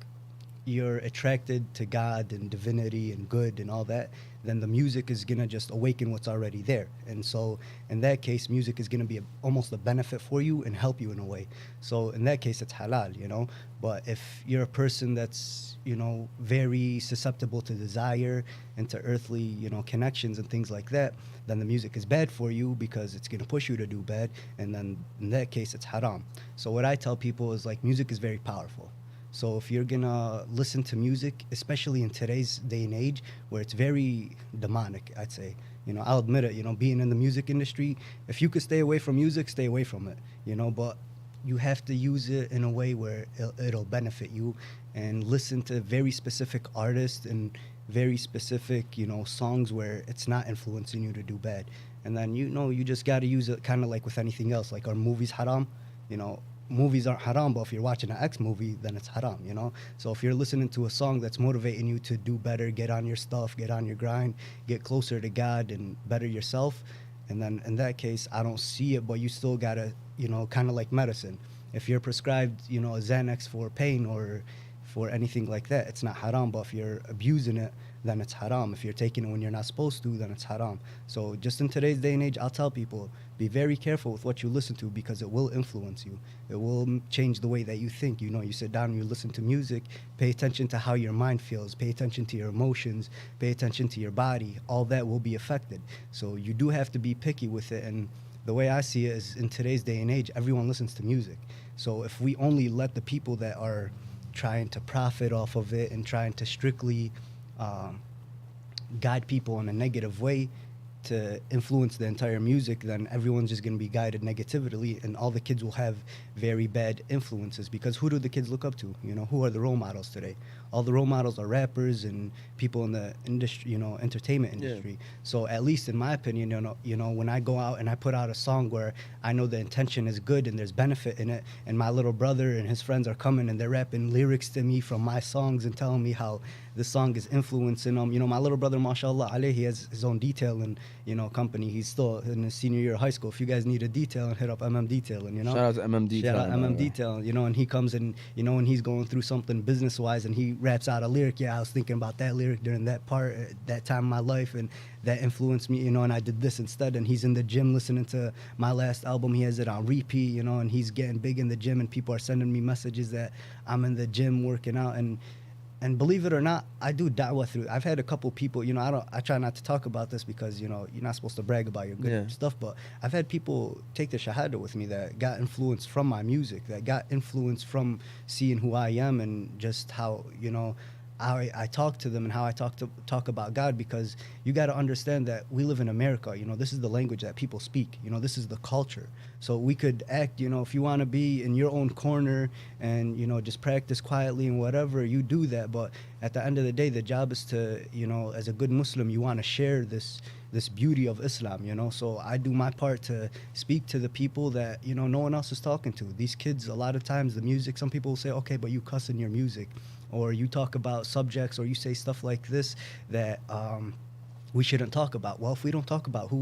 you're attracted to God and divinity and good and all that, then the music is gonna just awaken what's already there. And so in that case, music is gonna be almost a benefit for you and help you in a way. So in that case, it's halal, you know. But if you're a person that's, you know, very susceptible to desire and to earthly, you know, connections and things like that, then the music is bad for you because it's gonna push you to do bad. And then in that case, it's haram. So what I tell people is like, music is very powerful. So if you're gonna listen to music, especially in today's day and age where it's very demonic, I'd say, you know, I'll admit it, you know, being in the music industry, if you could stay away from music, stay away from it, you know, but you have to use it in a way where it'll benefit you, and listen to very specific artists and very specific, you know, songs where it's not influencing you to do bad. And then, you know, you just got to use it kind of like with anything else. Like, are movies haram? You know, movies aren't haram, but if you're watching an X movie, then it's haram, you know? So if you're listening to a song that's motivating you to do better, get on your stuff, get on your grind, get closer to God and better yourself, and then in that case, I don't see it, but you still gotta, you know, kind of like medicine. If you're prescribed, you know, a Xanax for pain or for anything like that, it's not haram. But if you're abusing it, then it's haram. If you're taking it when you're not supposed to, then it's haram. So just in today's day and age, I'll tell people, be very careful with what you listen to, because it will influence you. It will change the way that you think. You know, you sit down and you listen to music, pay attention to how your mind feels, pay attention to your emotions, pay attention to your body. All that will be affected. So you do have to be picky with it. And the way I see it is, in today's day and age, everyone listens to music. So if we only let the people that are trying to profit off of it and trying to strictly guide people in a negative way to influence the entire music, then everyone's just going to be guided negatively, and all the kids will have very bad influences. Because who do the kids look up to? You know, who are the role models today? All the role models are rappers and people in the industry, you know, entertainment industry. Yeah. So at least in my opinion, you know, when I go out and I put out a song where I know the intention is good and there's benefit in it, and my little brother and his friends are coming and they're rapping lyrics to me from my songs and telling me how this song is influencing them. You know, my little brother, mashallah alayhi, he has his own detailing, you know, company. He's still in his senior year of high school. If you guys need a detail, hit up Detailing, you know. Shout out to Detailing. Shout out Detailing, you know, and he comes and, you know, when he's going through something business-wise and he raps out a lyric, yeah, I was thinking about that lyric during that part, that time in my life, and that influenced me, you know, and I did this instead. And he's in the gym listening to my last album. He has it on repeat, you know, and he's getting big in the gym, and people are sending me messages that I'm in the gym working out. And believe it or not, I do da'wah through. I've had a couple people, you know, I try not to talk about this because, you know, you're not supposed to brag about your good stuff, but I've had people take the shahada with me that got influence from my music, that got influence from seeing who I am and just how, you know, I talk to them and how I talk about God. Because you got to understand that we live in America. You know, this is the language that people speak. You know, this is the culture. So we could act, you know, if you want to be in your own corner and, you know, just practice quietly and whatever, you do that. But at the end of the day, the job is to, you know, as a good Muslim, you want to share this beauty of Islam, you know. So I do my part to speak to the people that, you know, no one else is talking to. These kids, a lot of times the music, some people will say, okay, but you cuss in your music, or you talk about subjects, or you say stuff like this that we shouldn't talk about. Well, if we don't talk about, who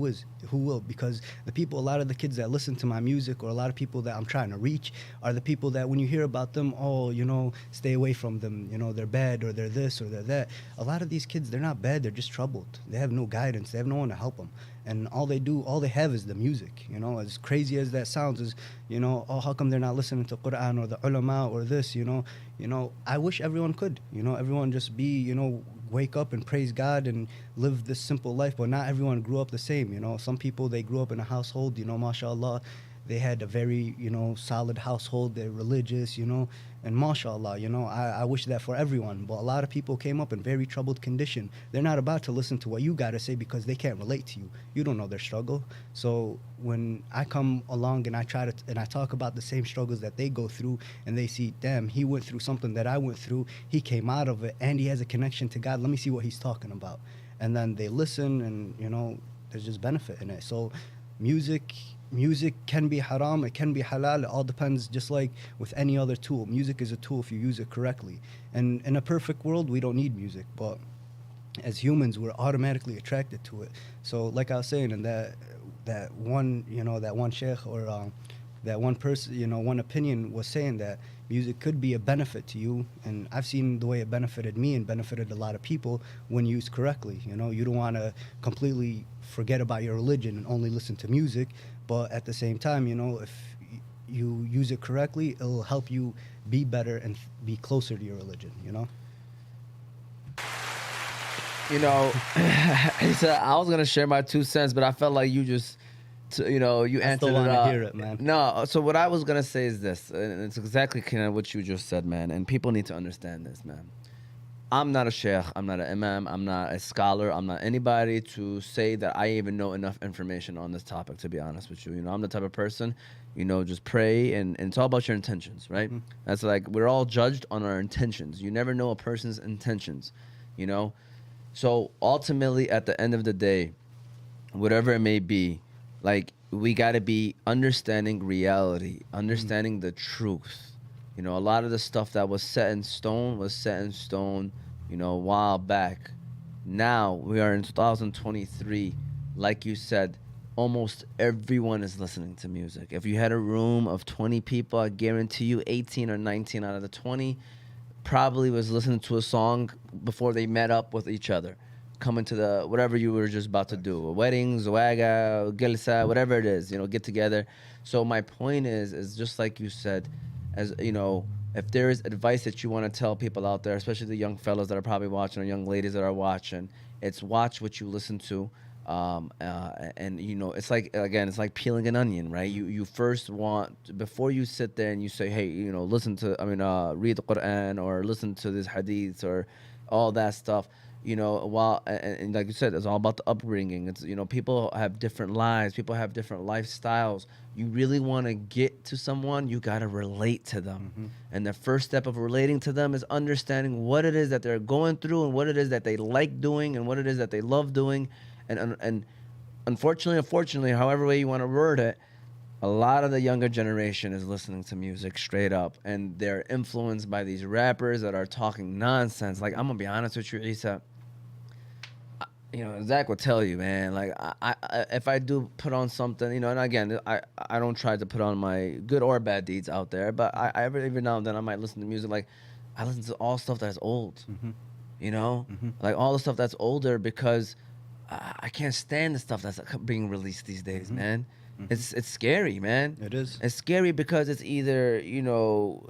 will? Because the people, a lot of the kids that listen to my music, or a lot of people that I'm trying to reach, are the people that when you hear about them, oh, you know, stay away from them, you know, they're bad, or they're this, or they're that. A lot of these kids, they're not bad, they're just troubled. They have no guidance, they have no one to help them. And all they have is the music, you know. As crazy as that sounds, is, you know, oh, how come they're not listening to Quran or the ulama or this, you know. I wish everyone could, you know, everyone just be, you know, wake up and praise God and live this simple life. But not everyone grew up the same, you know. Some people, they grew up in a household, you know, mashallah, they had a very, you know, solid household, they're religious, you know, and mashallah, you know, I wish that for everyone. But a lot of people came up in very troubled condition. They're not about to listen to what you got to say because they can't relate to you. You don't know their struggle. So when I come along and I talk about the same struggles that they go through, and they see, damn, he went through something that I went through, he came out of it, and he has a connection to God, let me see what he's talking about. And then they listen, and, you know, there's just benefit in it. So music can be haram, it can be halal, it all depends. Just like with any other tool, music is a tool if you use it correctly. And in a perfect world, we don't need music, but as humans, we're automatically attracted to it. So like I was saying, and that one, you know, that one sheikh, or that one person, you know, one opinion was saying that, music could be a benefit to you, and I've seen the way it benefited me and benefited a lot of people when used correctly. You know, you don't want to completely forget about your religion and only listen to music, but at the same time, you know, if you use it correctly, it'll help you be better and be closer to your religion, you know? You know, he said I was gonna share my 2 cents, but I felt like you just, you know, you I answered still it wanna up. hear it, man. No, so what I was gonna say is this, and it's exactly kind of what you just said, man. And people need to understand this, man. I'm not a sheikh, I'm not an imam, I'm not a scholar, I'm not anybody to say that I even know enough information on this topic, to be honest with you. You know, I'm the type of person, you know, just pray, and it's all about your intentions, right? That's like, we're all judged on our intentions. You never know a person's intentions, you know? So ultimately, at the end of the day, whatever it may be, like, we got to be understanding reality, understanding the truth. You know, a lot of the stuff that was set in stone, you know, a while back. Now we are in 2023. Like you said, almost everyone is listening to music. If you had a room of 20 people, I guarantee you 18 or 19 out of the 20 probably was listening to a song before they met up with each other, coming to the whatever you were just about to do, weddings, waga, gelsa, whatever it is, you know, get together. So my point is just like you said, as you know, if there is advice that you want to tell people out there, especially the young fellas that are probably watching or young ladies that are watching, it's watch what you listen to. And you know, it's like, again, it's like peeling an onion, right? You first want, before you sit there and you say, hey, you know, read the Quran or listen to this hadith or all that stuff, you know, while and like you said, it's all about the upbringing. It's, you know, people have different lives, people have different lifestyles. You really want to get to someone, you got to relate to them. And the first step of relating to them is understanding what it is that they're going through and what it is that they like doing and what it is that they love doing. And unfortunately, however way you want to word it, a lot of the younger generation is listening to music straight up, and they're influenced by these rappers that are talking nonsense. Like, I'm gonna be honest with you, Esa. You know, Zach will tell you, man. Like, I if I do put on something, you know, and again, I don't try to put on my good or bad deeds out there, but I every now and then I might listen to music. Like, I listen to all stuff that's old, you know, like all the stuff that's older, because I can't stand the stuff that's being released these days, man. It's scary, man. It is. It's scary because it's either, you know,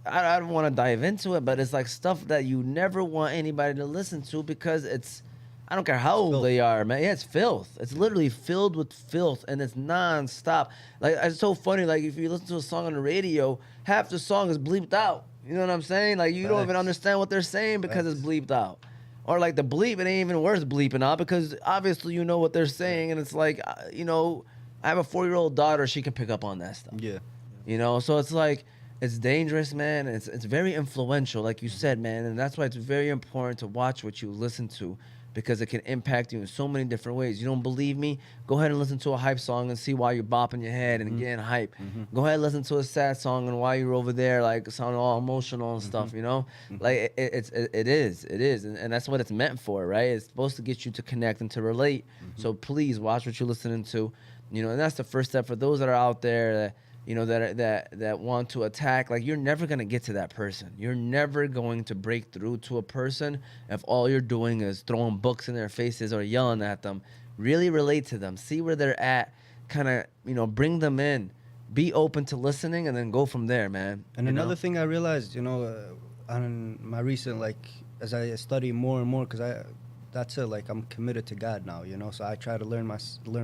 I don't want to dive into it, but it's like stuff that you never want anybody to listen to because it's, I don't care how old filth. they are, man. Yeah, it's filth. It's literally filled with filth, and it's nonstop. Like, it's so funny. Like, if you listen to a song on the radio, half the song is bleeped out. You know what I'm saying? Like, you don't even Facts. understand what they're saying because it's bleeped out. Or like the bleep, it ain't even worth bleeping out because obviously you know what they're saying, and it's like, you know, I have a 4-year-old daughter, she can pick up on that stuff. Yeah. You know, so it's like, it's dangerous, man. It's very influential, like you said, man, and that's why it's very important to watch what you listen to, because it can impact you in so many different ways. You don't believe me? Go ahead and listen to a hype song and see why you're bopping your head and getting hype. Go ahead and listen to a sad song and why you're over there, like, sounding all emotional and stuff, you know? Like, it is. And that's what it's meant for, right? It's supposed to get you to connect and to relate. So please watch what you're listening to, you know, and that's the first step for those that are out there that, you know, that want to attack. Like, you're never going to get to that person. You're never going to break through to a person if all you're doing is throwing books in their faces or yelling at them. Really relate to them. See where they're at. Kind of, you know, bring them in. Be open to listening, and then go from there, man. And You know? another thing I realized, you know, on my recent, like, as I study more and more, because that's it, like, I'm committed to God now, you know, so I try to learn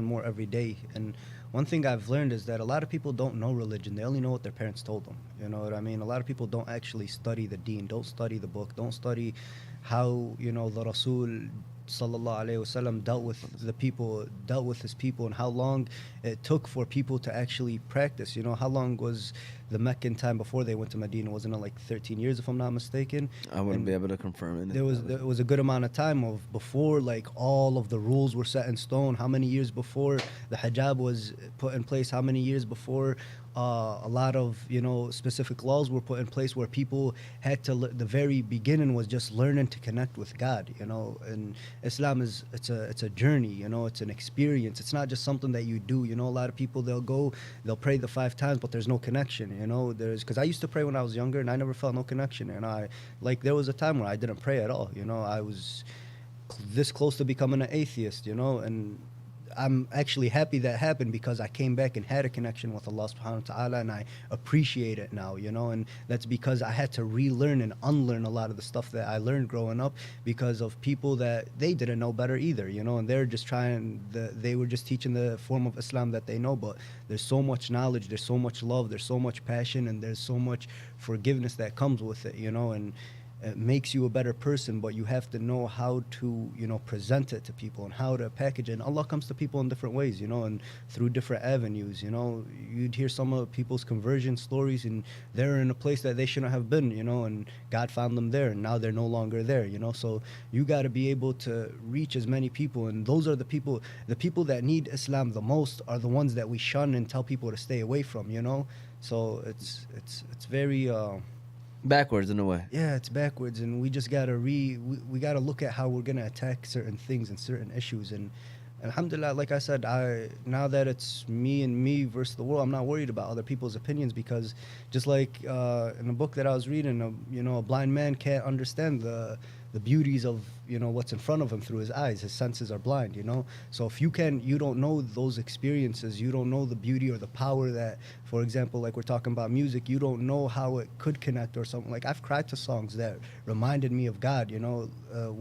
more every day. And one thing I've learned is that a lot of people don't know religion. They only know what their parents told them. You know what I mean? A lot of people don't actually study the deen, don't study the book, don't study how, you know, the Rasul sallallahu alaihi wasallam dealt with his people, and how long it took for people to actually practice. You know, how long was the Meccan time before they went to Medina? Wasn't it like 13 years, if I'm not mistaken? I wouldn't be able to confirm it. There was a good amount of time of before, like, all of the rules were set in stone. How many years before the hijab was put in place? How many years before a lot of, you know, specific laws were put in place, where people had to the very beginning was just learning to connect with God, you know. And Islam it's a journey, you know. It's an experience. It's not just something that you do, you know. A lot of people, they'll pray the 5 times, but there's no connection, You know, because I used to pray when I was younger, and I never felt no connection. And there was a time where I didn't pray at all. You know, I was this close to becoming an atheist. You know, and I'm actually happy that happened because I came back and had a connection with Allah subhanahu wa ta'ala, and I appreciate it now, you know, and that's because I had to relearn and unlearn a lot of the stuff that I learned growing up because of people that they didn't know better either, you know, and they're just they were just teaching the form of Islam that they know, but there's so much knowledge, there's so much love, there's so much passion, and there's so much forgiveness that comes with it, you know, and it makes you a better person, but you have to know how to, you know, present it to people and how to package it. And Allah comes to people in different ways, you know, and through different avenues, you know. You'd hear some of people's conversion stories, and they're in a place that they shouldn't have been, you know, and God found them there, and now they're no longer there, you know. So you got to be able to reach as many people, and those are the people that need Islam the most are the ones that we shun and tell people to stay away from, you know. So it's very backwards in a way. yeah, it's backwards, and we just gotta we gotta look at how we're gonna attack certain things and certain issues. And alhamdulillah, like I said, now that it's me versus the world, I'm not worried about other people's opinions, because just like in a book that I was reading, you know, a blind man can't understand the beauties of, you know, what's in front of him through his eyes. His senses are blind, you know. So if you don't know those experiences, you don't know the beauty or the power that, for example, like we're talking about music, you don't know how it could connect or something. Like I've cried to songs that reminded me of God, you know.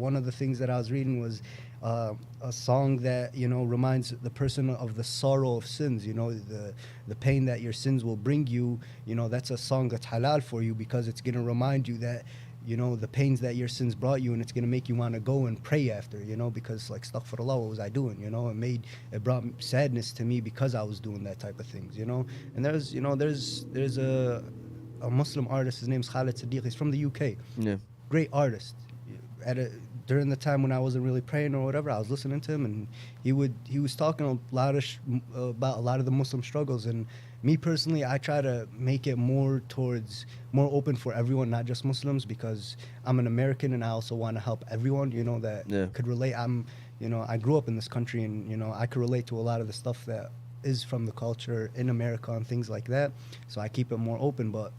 One of the things that I was reading was a song that, you know, reminds the person of the sorrow of sins, you know, the pain that your sins will bring you. You know, that's a song that's halal for you, because it's going to remind you that, you know, the pains that your sins brought you, and it's going to make you want to go and pray after, you know, because like, astaghfirullah, what was I doing, you know? It brought sadness to me because I was doing that type of things, you know. And there's a Muslim artist, his name's Khalid Siddiq, he's from the UK. Yeah. Great artist. During the time when I wasn't really praying or whatever, I was listening to him, and he was talking about a lot of the Muslim struggles. And me personally, I try to make it more open for everyone, not just Muslims, because I'm an American and I also want to help everyone, you know, that could relate. I grew up in this country, and, you know, I could relate to a lot of the stuff that is from the culture in America and things like that. So I keep it more open. But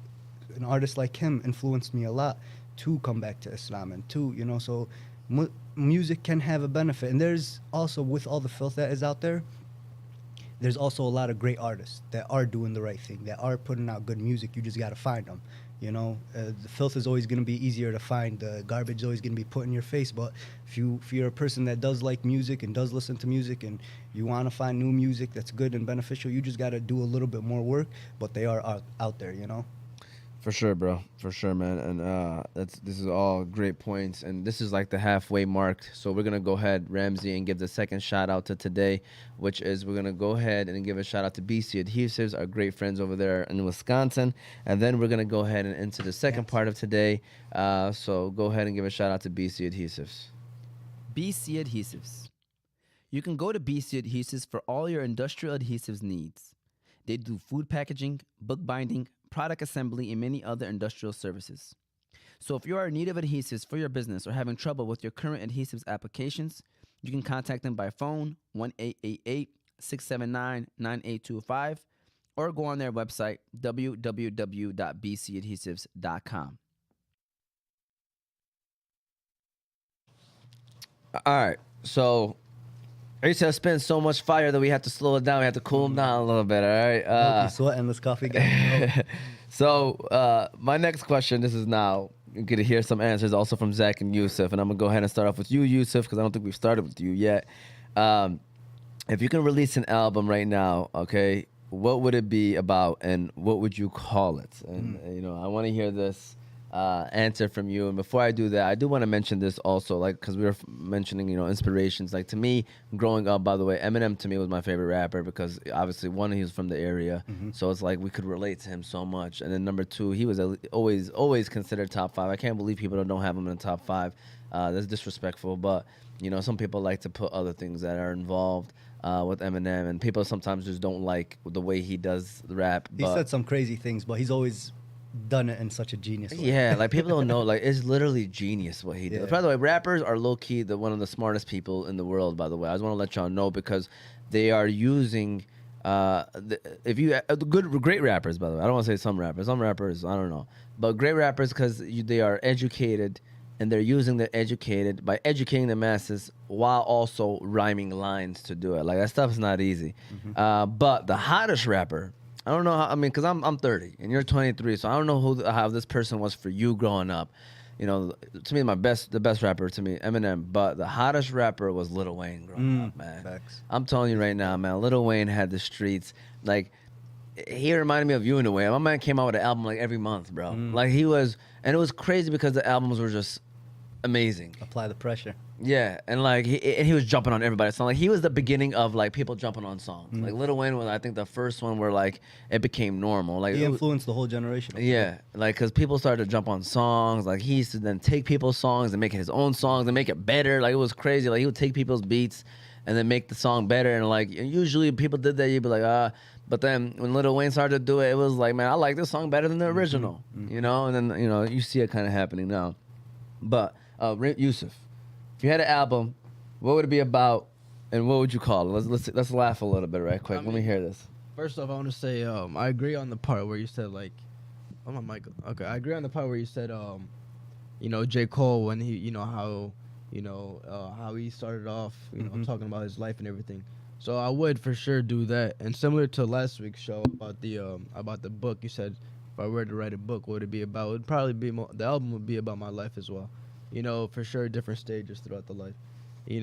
an artist like him influenced me a lot to come back to Islam, and to, you know, so music can have a benefit. And there's also, with all the filth that is out there, there's also a lot of great artists that are doing the right thing, that are putting out good music. You just got to find them, you know. The filth is always going to be easier to find. The garbage is always going to be put in your face. But if you're a person that does like music and does listen to music, and you want to find new music that's good and beneficial, you just got to do a little bit more work. But they are out there, you know. For sure, bro. For sure, man. And this is all great points. And this is like the halfway mark. So we're going to go ahead, Ramsey, and give the second shout out to today, which is we're going to go ahead and give a shout out to BC Adhesives, our great friends over there in Wisconsin. And then we're going to go ahead and into the second part of today. So go ahead and give a shout out to BC Adhesives. BC Adhesives. You can go to BC Adhesives for all your industrial adhesives needs. They do food packaging, book binding, product assembly, and many other industrial services. So if you are in need of adhesives for your business or having trouble with your current adhesives applications, you can contact them by phone 1-888-679-9825 or go on their website www.bcadhesives.com. All right. So I used to spend so much fire that we have to slow it down. We have to cool them down a little bit. All right. Sweating this coffee guy. So my next question, this is now, you're going to hear some answers also from Zach and Yusuf. And I'm going to go ahead and start off with you, Yusuf, because I don't think we've started with you yet. If you can release an album right now, okay, what would it be about and what would you call it? And, you know, I want to hear this answer from you. And before I do that, I do want to mention this also, like, because we were mentioning, you know, inspirations. Like, to me, growing up, by the way, Eminem to me was my favorite rapper because obviously, one, he was from the area, so it's like we could relate to him so much. And then number two, he was always considered top 5. I can't believe people don't have him in the top 5. That's disrespectful, but you know, some people like to put other things that are involved with Eminem, and people sometimes just don't like the way he does the rap. He said some crazy things, but he's always done it in such a genius way. Yeah, like people don't know, like it's literally genius what he does. By the way, rappers are low key one of the smartest people in the world. By the way, I just want to let y'all know because they are using if you great rappers, by the way, I don't want to say some rappers. Some rappers, I don't know, but great rappers because they are educated and they're using the educated by educating the masses while also rhyming lines to do it. Like that stuff is not easy. But the hottest rapper, I don't know how. I mean, because I'm 30 and you're 23, so I don't know how this person was for you growing up. You know, to me, the best rapper to me, Eminem. But the hottest rapper was Lil Wayne growing up, man. Facts. I'm telling you right now, man. Lil Wayne had the streets. Like, he reminded me of you in a way. My man came out with an album like every month, bro. Like he was, and it was crazy because the albums were just amazing. Apply the pressure. Yeah, and like he was jumping on everybody. So like he was the beginning of like people jumping on songs. Like Lil Wayne was, I think, the first one where like it became normal. Like He influenced the whole generation. yeah, like because people started to jump on songs. Like he used to then take people's songs and make it his own songs and make it better. Like it was crazy. Like he would take people's beats and then make the song better. And like usually people did that, you'd be like, ah. But then when Lil Wayne started to do it, it was like, man, I like this song better than the original. You know, and then you see it kind of happening now. But Yusuf, if you had an album, what would it be about, and what would you call it? Let's laugh a little bit, right quick. Let me hear this. First off, I want to say I agree on the part where you said like, oh my mic. Okay, I agree on the part where you said J. Cole when he how he started off talking about his life and everything. So I would for sure do that. And similar to last week's show about the book, you said if I were to write a book, what would it be about? It would probably be the album would be about my life as well. For sure, different stages throughout the life. It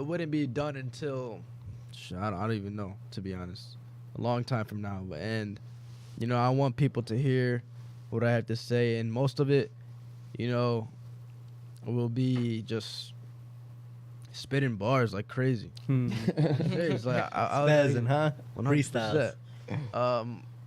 wouldn't be done until I don't even know, to be honest. A long time from now. And I want people to hear what I have to say, and most of it, will be just spitting bars like crazy. Seriously, Spazzing, huh? 100%.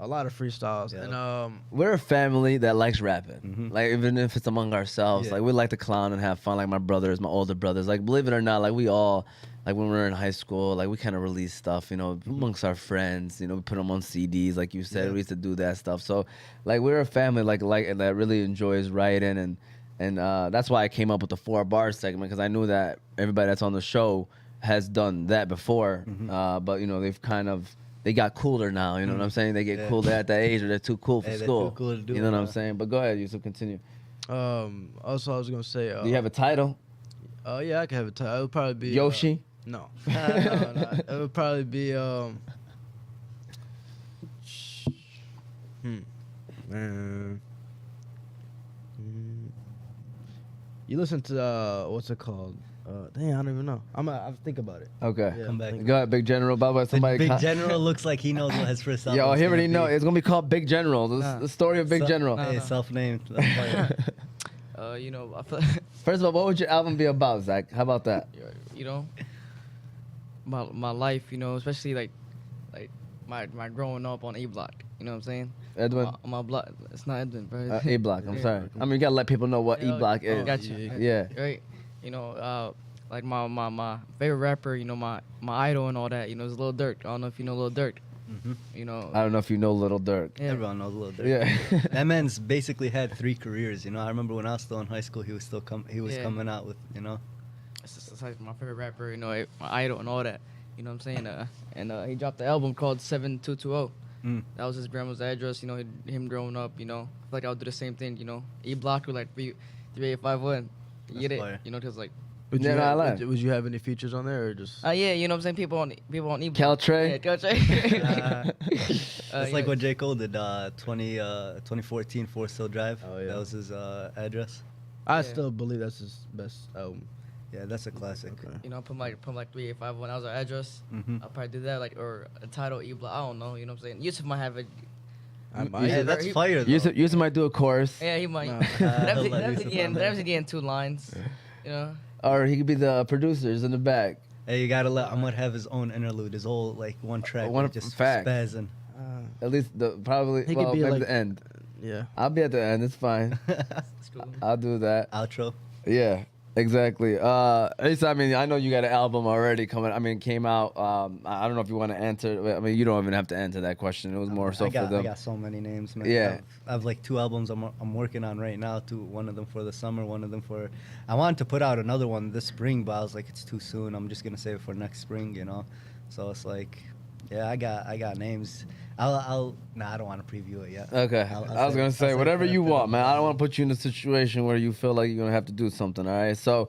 A lot of freestyles. Yeah. And We're a family that likes rapping. Like even if it's among ourselves, Yeah. like we like to clown and have fun. Like my brothers, my older brothers. Like believe it or not, like we all, like when we were in high school, like we kind of release stuff, amongst our friends. We put them on CDs, like you said. Yeah. We used to do that stuff. So, like we're a family like that really enjoys writing, and that's why I came up with the 4-bar segment, because I knew that everybody that's on the show has done that before. But they've kind of. They got cooler now, you know what I'm saying? They get cooler at that age, or they're too cool for They're school. too cool to do You know it, what I'm huh? saying? But go ahead, Yusuf, continue. also I was gonna say, Do you have a title? yeah, I could have a title. It would probably be Yoshi? No. No. It would probably be You listen to what's it called? Dang, I don't even know. I'll think about it. Okay. Yeah, Come back. Go ahead, Big General. By the way, somebody. Big General looks like he knows what his first album Yo, is he gonna already be. know. It's going to be called Big General. The story of Big General. Hey, self-named. I feel, First of all, what would your album be about, Zach? How about that? my life, especially like my growing up on A Block. You know what I'm saying? Edwin? My block. It's not Edwin, bro. A Block. I'm sorry. I mean, you got to let people know what E Block is. Got you. Yeah. Right. Like my favorite rapper, my idol and all that, is Lil Durk. I don't know if you know Lil Durk. I don't know if you know Little Durk. Yeah. Everyone knows Lil Durk. Yeah. That man's basically had 3 careers. I remember when I was still in high school, he was still Yeah. coming out with. It's like my favorite rapper, my idol and all that. You know what I'm saying? And he dropped the album called SZ.2. That was his grandma's address. Him growing up. I feel like I would do the same thing. E Block with like 3851. You get fire. it? Because like. Would Yeah, you, no, I have, like. would you have any features on there or just? Yeah, you know what I'm saying? People on E Block. Caltrey? Yeah, Caltrey. It's like what J. Cole did, 2014 Forest Hill Drive. Oh, yeah. That was his address. I Yeah. still believe that's his best album. Yeah, that's a classic. Okay. Put like 3851. That was our address. Mhm. I'll probably do that, like, or a title E Block. I don't know. You know what I'm saying? Yusuf might have it. I Yeah, might. Yeah, that's he- fire though. Yusuf might do a chorus. Yeah, he might. No. That's Yusuf again. on there. That's again 2 lines. Or he could be the producers in the back. Hey, you gotta let Ahmad have his own interlude, his whole one track, One just fact. spazzing. At least probably, He could well, be maybe like- the end. Yeah. I'll be at the end. It's fine. It's cool. I'll do that. Outro. Yeah, exactly. Esa, I mean, I know you got an album already coming. I mean, came out. I don't know if you want to answer. I mean, you don't even have to answer that question. It was more so I got, for them. I got so many names, man. Yeah. I have like 2 albums I'm working on right now. One of them for the summer, one of them for. I wanted to put out another one this spring, but I was like, it's too soon. I'm just gonna save it for next spring, So it's like, yeah, I got names. I don't want to preview it yet. Okay. I was gonna say whatever you want, man. I don't want to put you in a situation where you feel like you're gonna have to do something. All right. So,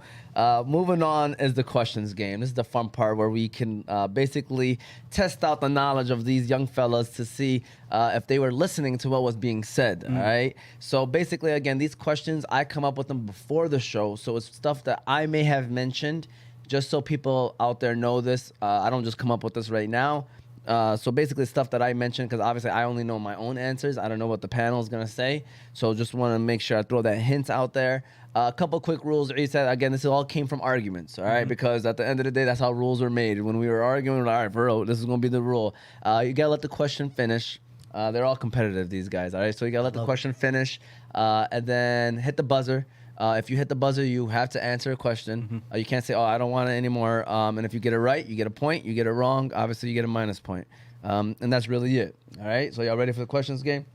moving on is the questions game. This is the fun part where we can basically test out the knowledge of these young fellas to see if they were listening to what was being said. All right. So basically, again, these questions I come up with them before the show, so it's stuff that I may have mentioned, just so people out there know this. I don't just come up with this right now. So basically stuff that I mentioned, because obviously I only know my own answers. I don't know what the panel is going to say. So just want to make sure I throw that hint out there. A couple quick rules. Esa, again, this all came from arguments, all right? Because at the end of the day, that's how rules were made. When we were arguing, we were like, all right, for real, this is going to be the rule. You got to let the question finish. They're all competitive, these guys, all right? So you got to let the question finish and then hit the buzzer. If you hit the buzzer, you have to answer a question. You can't say, oh, I don't want it anymore. And if you get it right, you get a point. You get it wrong, obviously you get a minus point. And that's really it. All right? So y'all ready for the questions game?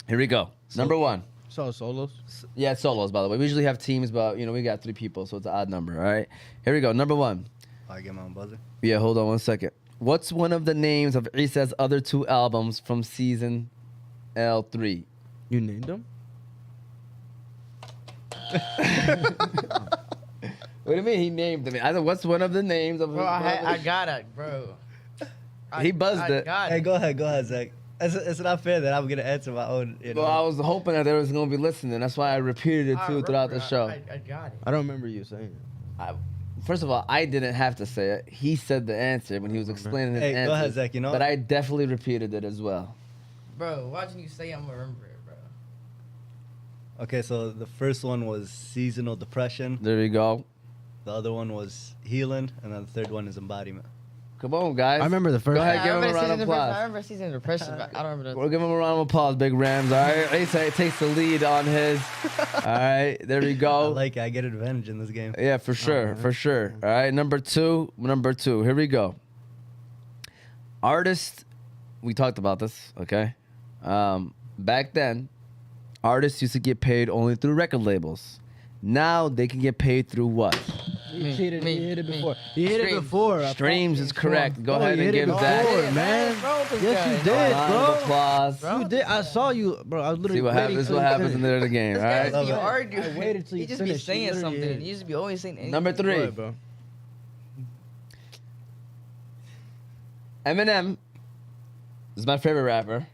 Here we go. Number one. So solos. Yeah, it's solos, by the way. We usually have teams, but, we got 3 people, so it's an odd number. All right? Here we go. Number one. I get my own buzzer. Yeah, hold on one second. What's one of the names of Esa's other 2 albums from season L3? You named them? What do you mean he named them? I said, what's one of the names of Bro, I got it, bro. He buzzed it. Got Hey, it. go ahead, Zach. It's not fair that I'm gonna answer my own. Well, I was hoping that they was gonna be listening. That's why I repeated it too throughout the show. I got it. I don't remember you saying it. First of all, I didn't have to say it. He said the answer when he was explaining his answer. Go ahead, Zach. But I definitely repeated it as well. Bro, watching you say, I'm gonna remember it, bro. Okay, so the first one was seasonal depression. There we go. The other one was healing, and then the third one is embodiment. Come on, guys. I remember the first Go ahead, I give him a remember round of season depression. I applause. remember season depression, but I don't remember the We'll give him a round of applause, Big Rams. All right, Asa takes the lead on his. All right, there we I go. like it. I get advantage in this game. Yeah, for sure, for sure. All right, number two. Here we go. Artist, we talked about this, okay? Back then, artists used to get paid only through record labels. Now they can get paid through what? You cheated. me, You hit it me. before. You hit it Streams. before. Streams is correct. Go Oh, ahead you and hit it give before, that man. Yes, you a did, round bro. of applause. Bro. You did. I saw you, bro. I was literally See what waiting happens. till What you happens in finished. the end of the game. This All guy right. just be Love it. arguing. I waited till He you just be finished. You saying literally something. did. He just be always saying anything. Number Go 3. ahead, bro. Eminem is my favorite rapper.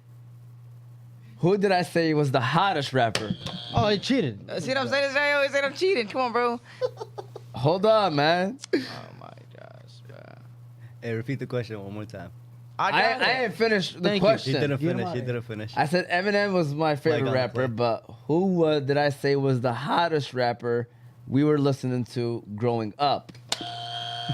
Who did I say was the hottest rapper? Oh, he cheated. See what I'm saying? This guy always saying I'm cheating. Come on, bro. Hold on, man. Oh my gosh, bro. Hey, repeat the question one more time. I ain't finished the Thank you. question. He didn't Get him finish. out He of didn't finish. I said Eminem was my favorite on, rapper, play. but who did I say was the hottest rapper we were listening to growing up?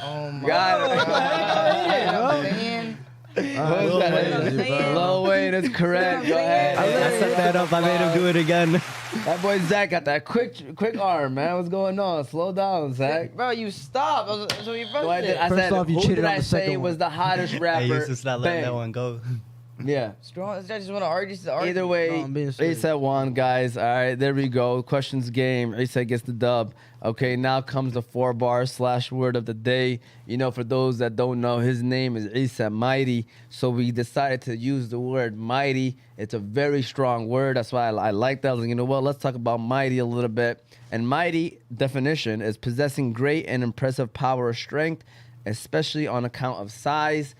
Oh my Got it. God. Man. Who's Lil that? Wayne, Lil Wayne is correct. Go ahead. I set that up. I made him do it again. That boy Zach got that quick arm, man. What's going on? Slow down, Zach. Bro, you stop. So you So I First said, off, you who cheated did on I the say second was one. the hottest rapper? Hey, you just not letting Bang. that one go. Yeah. strong. I just want to argue. Just argue. Either No, way, I'm being serious. Asa won, guys. All right, there we go. Questions game. Asa gets the dub. Okay, now comes the 4-bar/word of the day. For those that don't know, his name is Esa Mighty. So we decided to use the word mighty. It's a very strong word. That's why I like that. I was like, you know what? Let's talk about mighty a little bit. And mighty definition is possessing great and impressive power or strength, especially on account of size.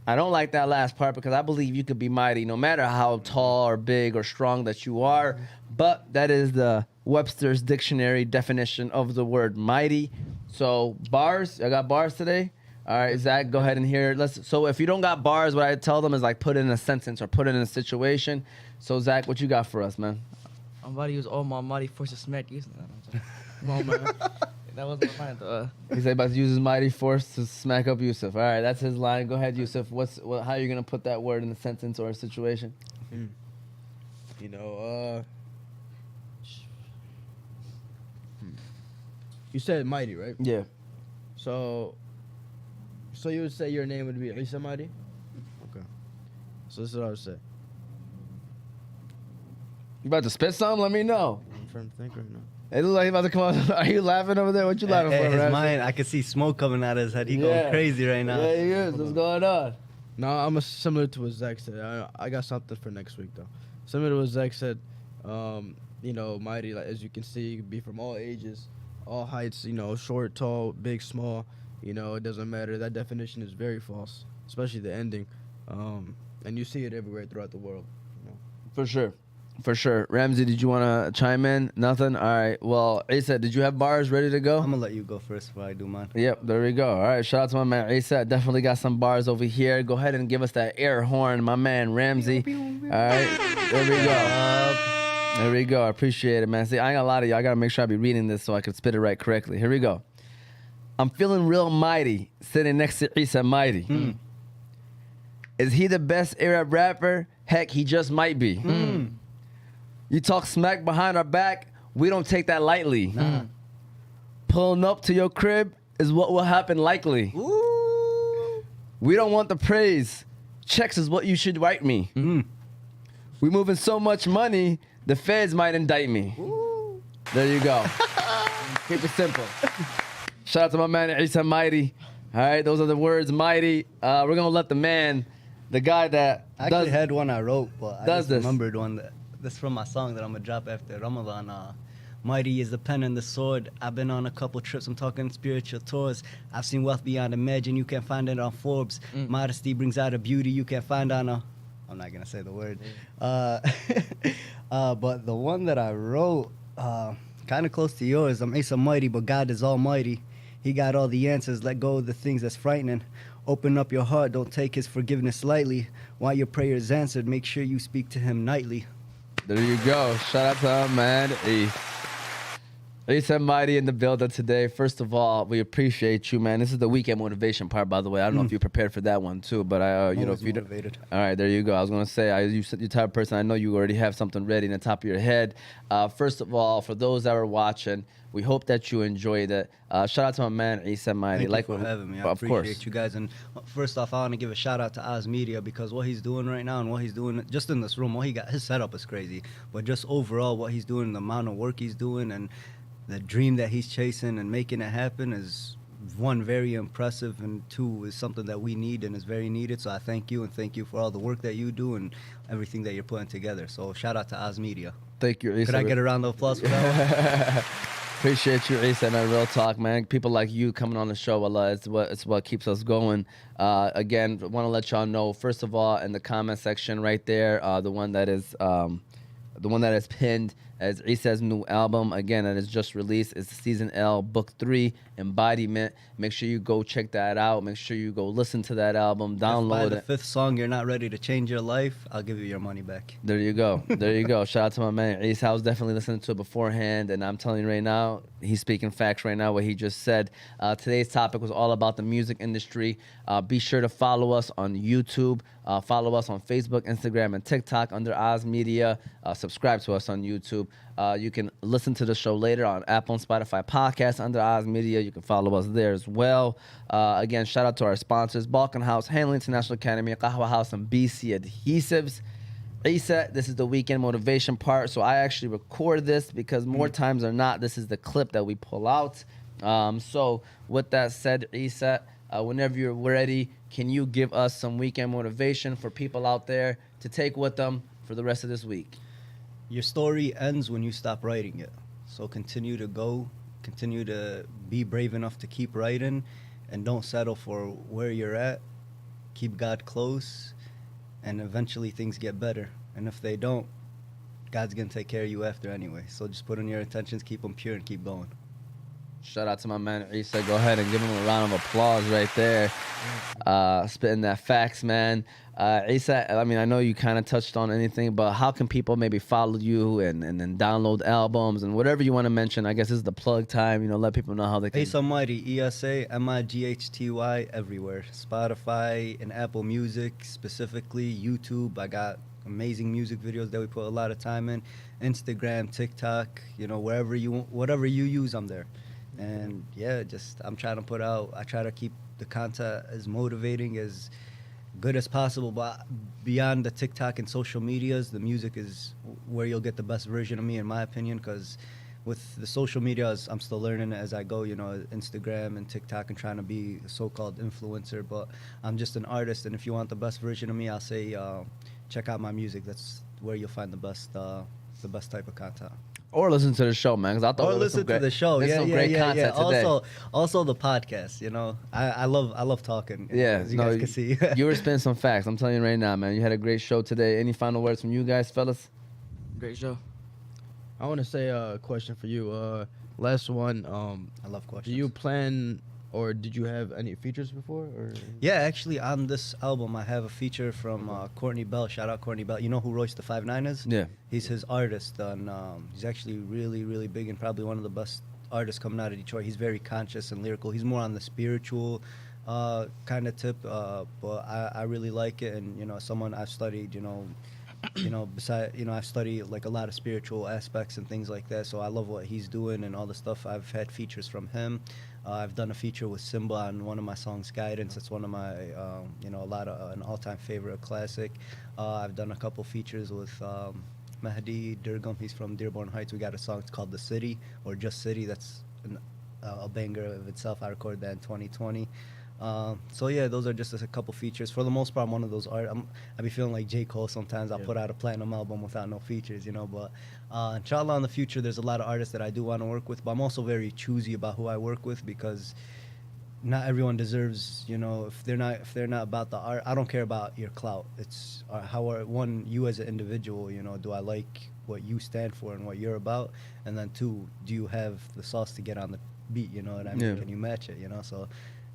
I don't like that last part because I believe you could be mighty no matter how tall or big or strong that you are. But that is the Webster's dictionary definition of the word mighty. So bars, I got bars today. All right, Zach, go ahead and hear it. So if you don't got bars, what I tell them is like put it in a sentence or put it in a situation. So Zach, what you got for us, man? I'm about to use all my mighty force to smack you. Come on, man. That was my plan. He's about to use his mighty force to smack up Yusuf. All right, that's his line. Go ahead, Yusuf. How are you gonna put that word in a sentence or a situation? You said mighty, right? Yeah. So you would say your name would be Esa Mighty? Okay. So this is what I would say. You about to spit something? Let me know. I'm trying to think right now. It looks like he's about to come out. Are you laughing over there? What you laughing for, His Ramsey? mind, I can see smoke coming out of his head. He Yeah. going crazy right now. Yeah, he is. What's going on? No, I'm similar to what Zach said. I got something for next week though. Similar to what Zach said. You know, Mighty, like as you can see, you can be from all ages, all heights. You know, short, tall, big, small. You know, it doesn't matter. That definition is very false, especially the ending. And you see it everywhere throughout the world. You know? For sure. For sure. Ramsey, did you want to chime in? Nothing? All right. Well, Esa, did you have bars ready to go? I'm gonna let you go first before I do mine. Yep, there we go. All right, shout out to my man Esa. Definitely got some bars over here. Go ahead and give us that air horn, my man Ramsey. All right, there we go. There we go. I appreciate it, man. See, I ain't gonna lie to you. I gotta make sure I be reading this so I can spit it right correctly. Here we go. I'm feeling real mighty, sitting next to Esa Mighty. Is he the best Arab rapper? Heck, he just might be. You talk smack behind our back, we don't take that lightly. Pulling up to your crib is what will happen likely. We don't want the praise. Checks is what you should write me. We moving so much money, the feds might indict me. There you go. Keep it simple. Shout out to my man Esa Mighty. All right, those are the words, Mighty. We're going to let the man, the guy that I actually does... had one I wrote, but I does just this. remembered one. This from my song that I'm gonna drop after Ramadan. Mighty is the pen and the sword. I've been on a couple trips. I'm talking spiritual tours. I've seen wealth beyond imagine. You can find it on Forbes. Modesty brings out a beauty you can find on a... I'm not gonna say the word. But the one that I wrote, kind of close to yours. I'm Esa Mighty, but God is almighty. He got all the answers. Let go of the things that's frightening. Open up your heart. Don't take his forgiveness lightly. While your prayer is answered, make sure you speak to him nightly. There you go. Shout out to our man Esa Mighty in the building today. First of all, we appreciate you, man. This is the weekend motivation part, by the way. I don't know if you prepared for that one too, but you know, if you motivated. all right, there you go. I was gonna say, you're the type of person I know you already have something ready in the top of your head. First of all, for those that are watching, we hope that you enjoyed it. Shout out to my man Esa Mighty. Thank you for having me. I of appreciate course. you guys. And first off, I want to give a shout out to Oz Media because what he's doing right now and what he's doing just in this room, what he got, his setup is crazy. But just overall, what he's doing, the amount of work he's doing, and the dream that he's chasing and making it happen is, one, very impressive, and two, is something that we need and is very needed. So I thank you, and thank you for all the work that you do and everything that you're putting together. So shout out to Oz Media. Thank you, Esa. Could I get a round of applause for that one? Appreciate you, Esa, man. Real talk, man. People like you coming on the show, Allah, it's what keeps us going. Again, want to let y'all know, first of all, in the comment section right there, the one that is pinned as Esa's new album, again, that is just released. It's SZNL Book III, Embodiment. Make sure you go check that out. Make sure you go listen to that album, download If by the it. fifth song you're not ready to change your life, I'll give you your money back. There you go. There you go. Shout out to my man Esa. I was definitely listening to it beforehand, and I'm telling you right now, he's speaking facts right now, what he just said. Today's topic was all about the music industry. Be sure to follow us on YouTube. Follow us on Facebook, Instagram, and TikTok under Oz Media. Subscribe to us on YouTube. You can listen to the show later on Apple and Spotify podcasts under Oz Media. You can follow us there as well. Again, shout out to our sponsors, Balkan House, Hanley International Academy, Qahwa House, and BC Adhesives. Esa, this is the weekend motivation part. So I actually record this because more times than not, this is the clip that we pull out. So with that said, Esa, whenever you're ready, can you give us some weekend motivation for people out there to take with them for the rest of this week? Your story ends when you stop writing it. So continue to go, continue to be brave enough to keep writing, and don't settle for where you're at. Keep God close, and eventually things get better. And if they don't, God's going to take care of you after anyway. So just put in your intentions, keep them pure, and keep going. Shout out to my man Esa. Go ahead and give him a round of applause right there. Spitting that facts, man. Esa, I mean, I know you kind of touched on anything, but how can people maybe follow you and then download albums and whatever you want to mention? I guess this is the plug time. You know, let people know how they can. Esa Mighty, ESA-MIGHTY everywhere. Spotify and Apple Music, specifically YouTube. I got amazing music videos that we put a lot of time in. Instagram, TikTok, you know, whatever you use, I'm there. And yeah, I try to keep the content as motivating, as good as possible, but beyond the TikTok and social medias, the music is where you'll get the best version of me, in my opinion, because with the social media, I'm still learning it as I go. You know, Instagram and TikTok, and trying to be a so-called influencer. But I'm just an artist, and if you want the best version of me, I'll say check out my music. That's where you'll find the best type of content. Or listen to the show, man. Because I thought Or there was some listen to great, the show. there's Yeah, some yeah, great yeah, content yeah. today. Also the podcast. You know, I love talking. Yeah, as you guys can see. you were spinning some facts. I'm telling you right now, man. You had a great show today. Any final words from you guys, fellas? Great show. I want to say a question for you. Last one. I love Do questions. you plan or did you have any features before? Or Yeah, actually, on this album, I have a feature from Courtney Bell. Shout out Courtney Bell. You know who Royce the 5'9" is? Yeah. He's his artist, and he's actually really, really big and probably one of the best artists coming out of Detroit. He's very conscious and lyrical. He's more on the spiritual kind of tip, but I really like it. And, you know, someone I've studied, I've studied like a lot of spiritual aspects and things like that. So I love what he's doing and all the stuff. I've had features from him. I've done a feature with Simba on one of my songs, Guidance. It's one of my, an all-time favorite classic. I've done a couple features with Mahdi Durgam. He's from Dearborn Heights. We got a song called The City, or Just City. That's a banger of itself. I recorded that in 2020. So yeah, those are just a couple features. For the most part, I'm one of those I be feeling like J. Cole sometimes. I'll put out a platinum album without no features, But inshallah, in the future, there's a lot of artists that I do want to work with. But I'm also very choosy about who I work with, because not everyone deserves, if they're not about the art. I don't care about your clout. It's you as an individual, do I like what you stand for and what you're about? And then two, do you have the sauce to get on the beat? You know what I mean? Yeah. Can you match it? So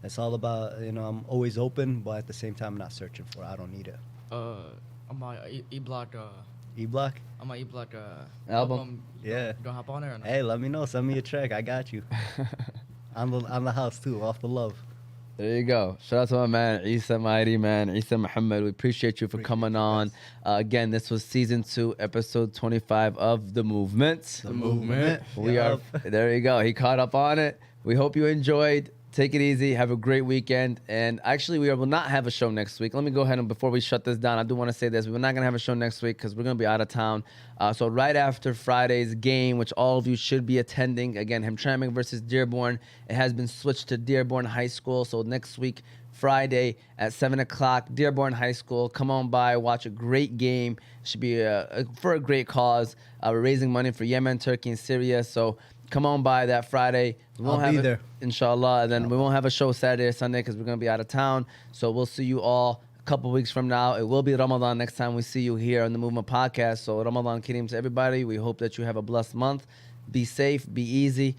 it's all about, I'm always open, but at the same time, I'm not searching for it. I don't need it. On my E-Block, E-Block? on my E-Block Album? Yeah. You gonna hop on there or not? Hey, let me know. Send me a track. I got you. On the house, too, off the love. There you go. Shout out to my man, Esa Mighty, man. Esa Mohamed. We appreciate you for coming on. Again, this was season 2, episode 25 of The Movement. The Movement. We are, there you go. He caught up on it. We hope you enjoyed. Take it easy. Have a great weekend. And actually, we will not have a show next week. Let me go ahead and before we shut this down, I do want to say this. We're not going to have a show next week because we're going to be out of town. So right after Friday's game, which all of you should be attending, again, hamtramck versus Dearborn, it has been switched to Dearborn High School. So next week, Friday at 7 o'clock, Dearborn High School. Come on by, watch a great game. It should be for a great cause. We're raising money for Yemen, Turkey, and Syria. So come on by that Friday. We won't I'll be there. Inshallah. And then we won't have a show Saturday or Sunday because we're going to be out of town. So we'll see you all a couple weeks from now. It will be Ramadan next time we see you here on the Movement Podcast. So Ramadan Kareem to everybody. We hope that you have a blessed month. Be safe, be easy.